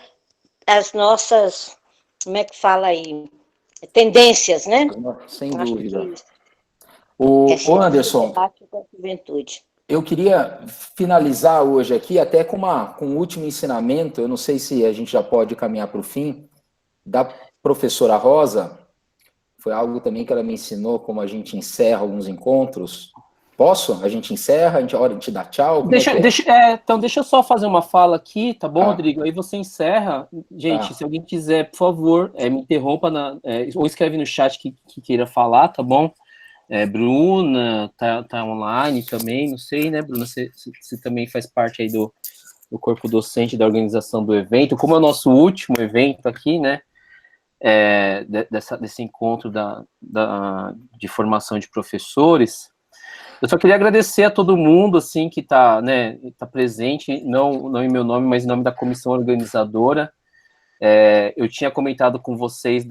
as nossas, como é que fala aí, tendências, né? Sem dúvida. O Anderson, eu queria finalizar hoje aqui até com um último ensinamento, eu não sei se a gente já pode caminhar para o fim, da professora Rosa, foi algo também que ela me ensinou como a gente encerra alguns encontros. Posso? A gente encerra, a gente dá tchau? Então, deixa eu só fazer uma fala aqui, tá bom, Rodrigo? Aí você encerra. Gente, se alguém quiser, por favor, me interrompa, ou escreve no chat que queira falar, tá bom? Bruna tá online também, não sei, né, Bruna? Você também faz parte aí do corpo docente da organização do evento. Como é o nosso último evento aqui, né? desse encontro de formação de professores. Eu só queria agradecer a todo mundo, assim, que está, né, tá presente, não em meu nome, mas em nome da comissão organizadora. Eu tinha comentado com vocês,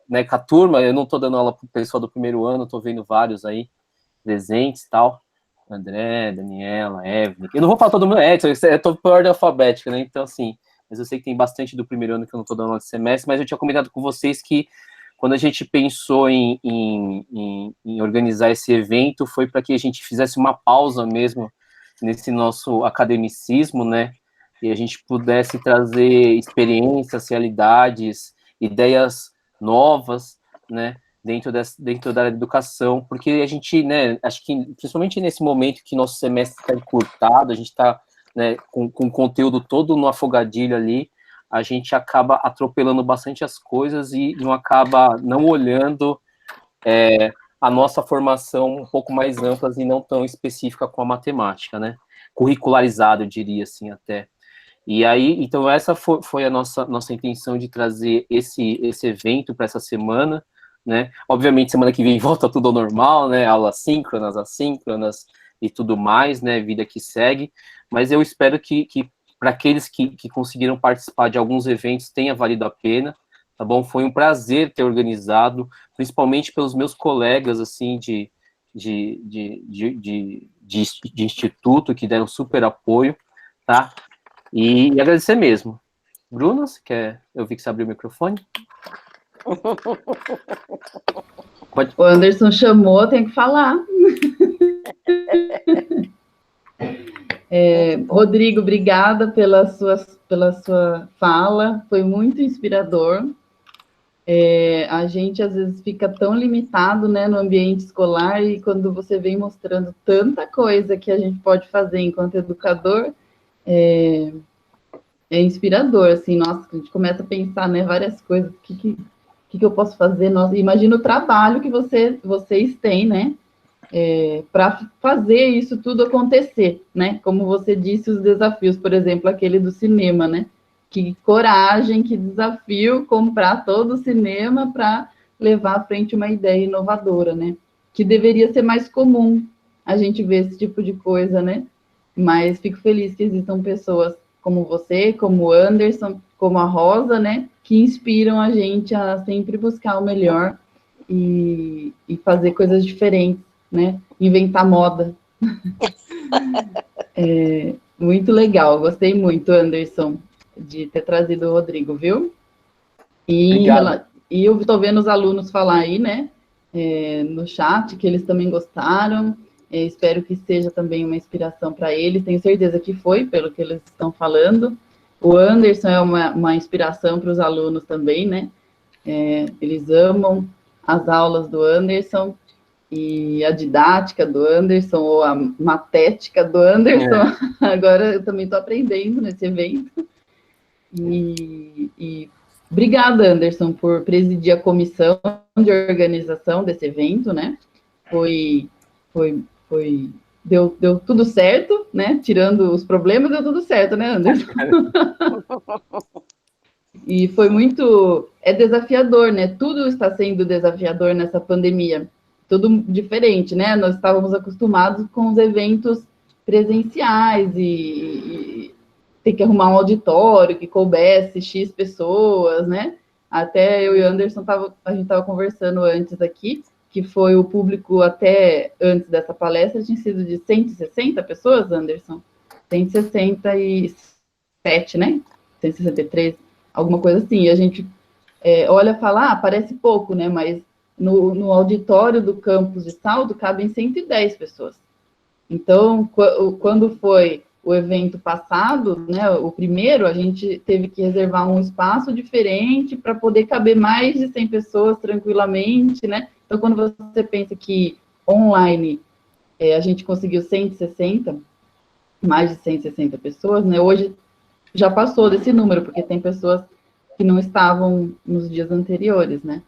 né, com a turma, eu não estou dando aula para o pessoal do primeiro ano, estou vendo vários aí presentes e tal. André, Daniela, Evelyn. Eu não vou falar todo mundo, eu estou por ordem alfabética, né? Então, assim, mas eu sei que tem bastante do primeiro ano que eu não estou dando aula de semestre, mas eu tinha comentado com vocês que quando a gente pensou em organizar esse evento, foi para que a gente fizesse uma pausa mesmo nesse nosso academicismo, né? E a gente pudesse trazer experiências, realidades, ideias novas, né? Dentro da educação, porque a gente, né, acho que principalmente nesse momento que nosso semestre está encurtado, a gente está, né, com o conteúdo todo no afogadilho ali, a gente acaba atropelando bastante as coisas e não acaba não olhando a nossa formação um pouco mais ampla e não tão específica com a matemática, né, curricularizada, eu diria assim, até. E aí, então essa foi a nossa intenção de trazer esse evento para essa semana, né? Obviamente, semana que vem volta tudo ao normal, né? Aulas síncronas, assíncronas e tudo mais, né? Vida que segue. Mas eu espero que para aqueles que conseguiram participar de alguns eventos tenha valido a pena, tá bom? Foi um prazer ter organizado, principalmente pelos meus colegas, assim, de instituto, que deram super apoio, tá? E agradecer mesmo. Bruna, você quer? Eu vi que você abriu o microfone. Pode. O Anderson chamou, tem que falar. Rodrigo, obrigada pela sua fala, foi muito inspirador. A gente, às vezes, fica tão limitado, né, no ambiente escolar, e quando você vem mostrando tanta coisa que a gente pode fazer enquanto educador, é inspirador, assim, nossa, a gente começa a pensar, né, várias coisas, o que eu posso fazer? Nossa, imagina o trabalho que vocês têm, né, para fazer isso tudo acontecer, né, como você disse, os desafios, por exemplo, aquele do cinema, né, que coragem, que desafio comprar todo o cinema para levar à frente uma ideia inovadora, né, que deveria ser mais comum a gente ver esse tipo de coisa, né, mas fico feliz que existam pessoas como você, como o Anderson, como a Rosa, né, que inspiram a gente a sempre buscar o melhor e fazer coisas diferentes, né, inventar moda. Muito legal, gostei muito, Anderson, de ter trazido o Rodrigo, viu? E eu estou vendo os alunos falar aí, né, no chat, que eles também gostaram. Espero que seja também uma inspiração para eles, tenho certeza que foi, pelo que eles estão falando. O Anderson é uma inspiração para os alunos também, né? Eles amam as aulas do Anderson e a didática do Anderson, ou a matética do Anderson. Agora eu também estou aprendendo nesse evento. E obrigada, Anderson, por presidir a comissão de organização desse evento, né? Deu tudo certo, né? Tirando os problemas, deu tudo certo, né, Anderson? E foi muito... desafiador, né? Tudo está sendo desafiador nessa pandemia. Tudo diferente, né? Nós estávamos acostumados com os eventos presenciais e ter que arrumar um auditório que coubesse X pessoas, né? Até eu e o Anderson, a gente estava conversando antes aqui, que foi o público até antes dessa palestra, tinha sido de 160 pessoas, Anderson? 167, né? 163, alguma coisa assim. E a gente olha e fala, parece pouco, né? Mas no auditório do campus de Salto cabem 110 pessoas. Então, quando foi o evento passado, né, o primeiro, a gente teve que reservar um espaço diferente para poder caber mais de 100 pessoas tranquilamente, né? Então, quando você pensa que online a gente conseguiu 160, mais de 160 pessoas, né? Hoje já passou desse número, porque tem pessoas que não estavam nos dias anteriores, né?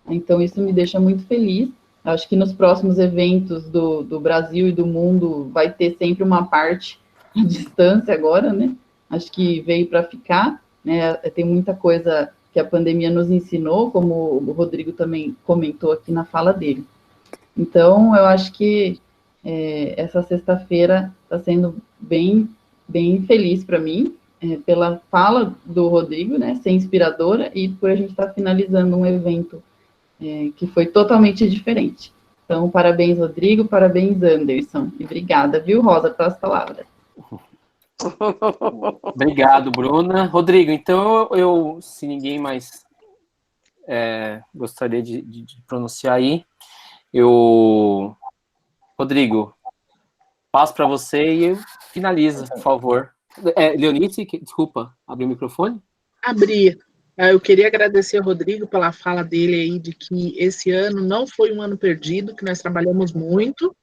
Então, isso me deixa muito feliz. Acho que nos próximos eventos do Brasil e do mundo vai ter sempre uma parte à distância agora, né? Acho que veio para ficar, né? Tem muita coisa que a pandemia nos ensinou, como o Rodrigo também comentou aqui na fala dele. Então, eu acho que essa sexta-feira está sendo bem feliz para mim, pela fala do Rodrigo, né, ser inspiradora, e por a gente estar finalizando um evento que foi totalmente diferente. Então, parabéns, Rodrigo, parabéns, Anderson. E obrigada, viu, Rosa, pelas palavras. Obrigado, Bruna. Rodrigo, então se ninguém mais gostaria de pronunciar aí, Rodrigo, passo para você e finaliza, por favor. Leonice, desculpa, abriu o microfone? Abrir. Eu queria agradecer ao Rodrigo pela fala dele aí de que esse ano não foi um ano perdido, que nós trabalhamos muito,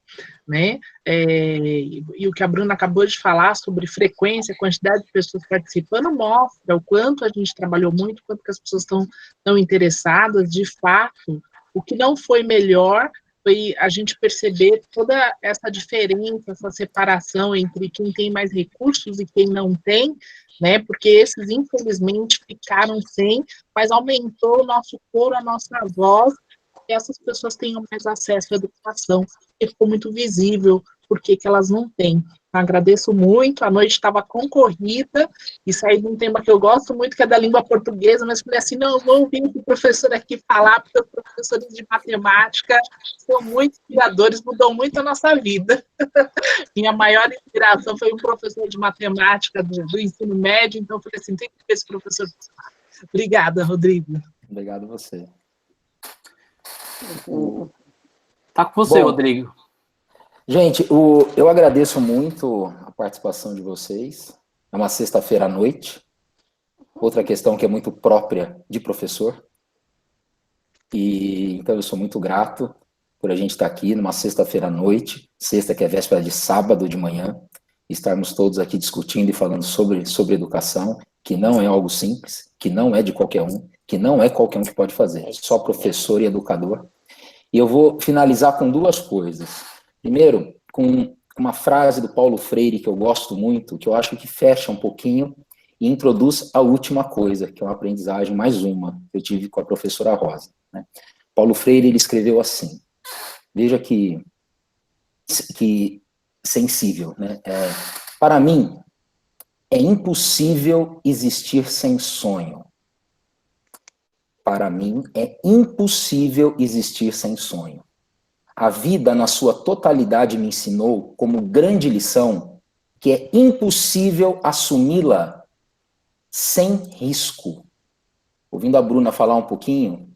né? E o que a Bruna acabou de falar sobre frequência, quantidade de pessoas participando, mostra o quanto a gente trabalhou muito, o quanto que as pessoas estão interessadas. De fato, o que não foi melhor foi a gente perceber toda essa diferença, essa separação entre quem tem mais recursos e quem não tem, né? Porque esses, infelizmente, ficaram sem, mas aumentou o nosso coro, a nossa voz, que essas pessoas tenham mais acesso à educação, e ficou muito visível por que elas não têm. Então, agradeço muito, a noite estava concorrida, e saí de um tema que eu gosto muito, que é da língua portuguesa, mas falei assim, não, eu vou ouvir o professor aqui falar, porque os professores de matemática são muito inspiradores, mudam muito a nossa vida. Minha maior inspiração foi um professor de matemática do ensino médio, então eu falei assim, tem que ter esse professor. Obrigada, Rodrigo. Obrigado a você. Tá com você, Bom, Rodrigo. Gente, eu agradeço muito a participação de vocês. É uma sexta-feira à noite. Outra questão que é muito própria de professor. E então eu sou muito grato por a gente estar aqui numa sexta-feira à noite, sexta que é véspera de sábado de manhã, estarmos todos aqui discutindo e falando sobre educação, que não é algo simples, que não é de qualquer um, que não é qualquer um que pode fazer, só professor e educador. E eu vou finalizar com duas coisas. Primeiro, com uma frase do Paulo Freire que eu gosto muito, que eu acho que fecha um pouquinho e introduz a última coisa, que é uma aprendizagem, mais uma, que eu tive com a professora Rosa, né? Paulo Freire, ele escreveu assim, veja que sensível, né? Para mim, é impossível existir sem sonho. Para mim, é impossível existir sem sonho. A vida, na sua totalidade, me ensinou, como grande lição, que é impossível assumi-la sem risco. Ouvindo a Bruna falar um pouquinho,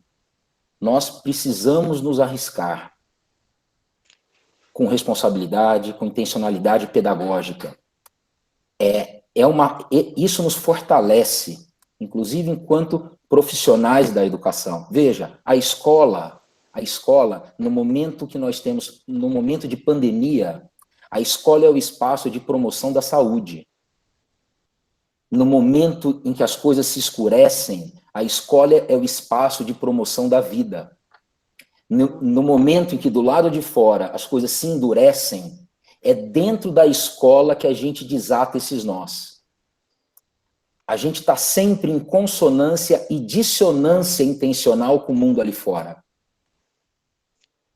nós precisamos nos arriscar com responsabilidade, com intencionalidade pedagógica. Isso nos fortalece, inclusive enquanto profissionais da educação. Veja, a escola, no momento que nós temos, no momento de pandemia, a escola é o espaço de promoção da saúde. No momento em que as coisas se escurecem, a escola é o espaço de promoção da vida. No momento em que do lado de fora as coisas se endurecem, é dentro da escola que a gente desata esses nós. A gente está sempre em consonância e dissonância intencional com o mundo ali fora.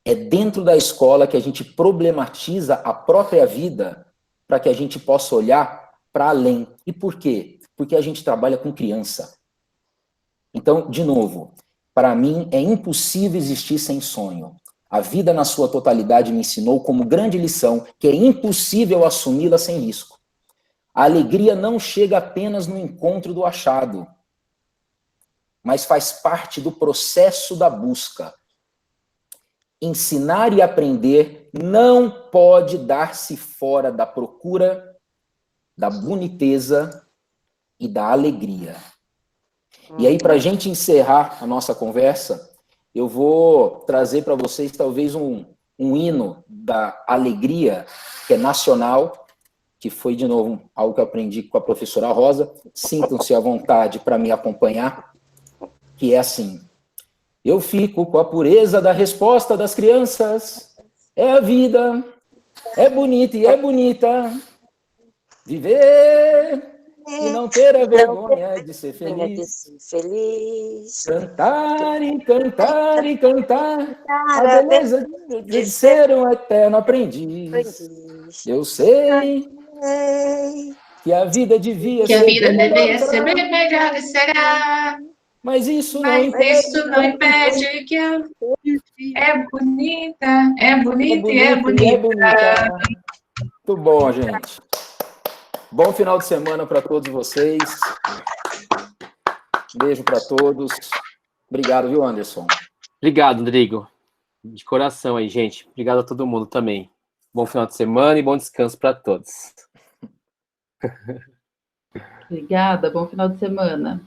É dentro da escola que a gente problematiza a própria vida para que a gente possa olhar para além. E por quê? Porque a gente trabalha com criança. Então, de novo, para mim é impossível existir sem sonho. A vida na sua totalidade me ensinou como grande lição que é impossível assumi-la sem risco. A alegria não chega apenas no encontro do achado, mas faz parte do processo da busca. Ensinar e aprender não pode dar-se fora da procura, da boniteza e da alegria. E aí, para a gente encerrar a nossa conversa, eu vou trazer para vocês talvez um hino da alegria, que é nacional, que foi, de novo, algo que eu aprendi com a professora Rosa. Sintam-se à vontade para me acompanhar, que é assim. Eu fico com a pureza da resposta das crianças. É a vida, é bonita e é bonita. Viver e não ter a vergonha de ser Vergonha de feliz. ser feliz. Cantar e cantar e cantar a Cara, beleza de ser um eterno aprendiz. aprendiz. Eu sei Ei, que a vida devia Que a ser vida bem deveria ser melhor, bem melhor e será. mas isso não Mas impede. isso não impede que a é bonita e é E bonita. é bonita. Muito bom, gente. Bom final de semana para todos vocês. Beijo para todos. Obrigado, viu, Anderson? Obrigado, Rodrigo. De coração aí, gente. Obrigado a todo mundo também. Bom final de semana e bom descanso para todos. Obrigada, bom final de semana.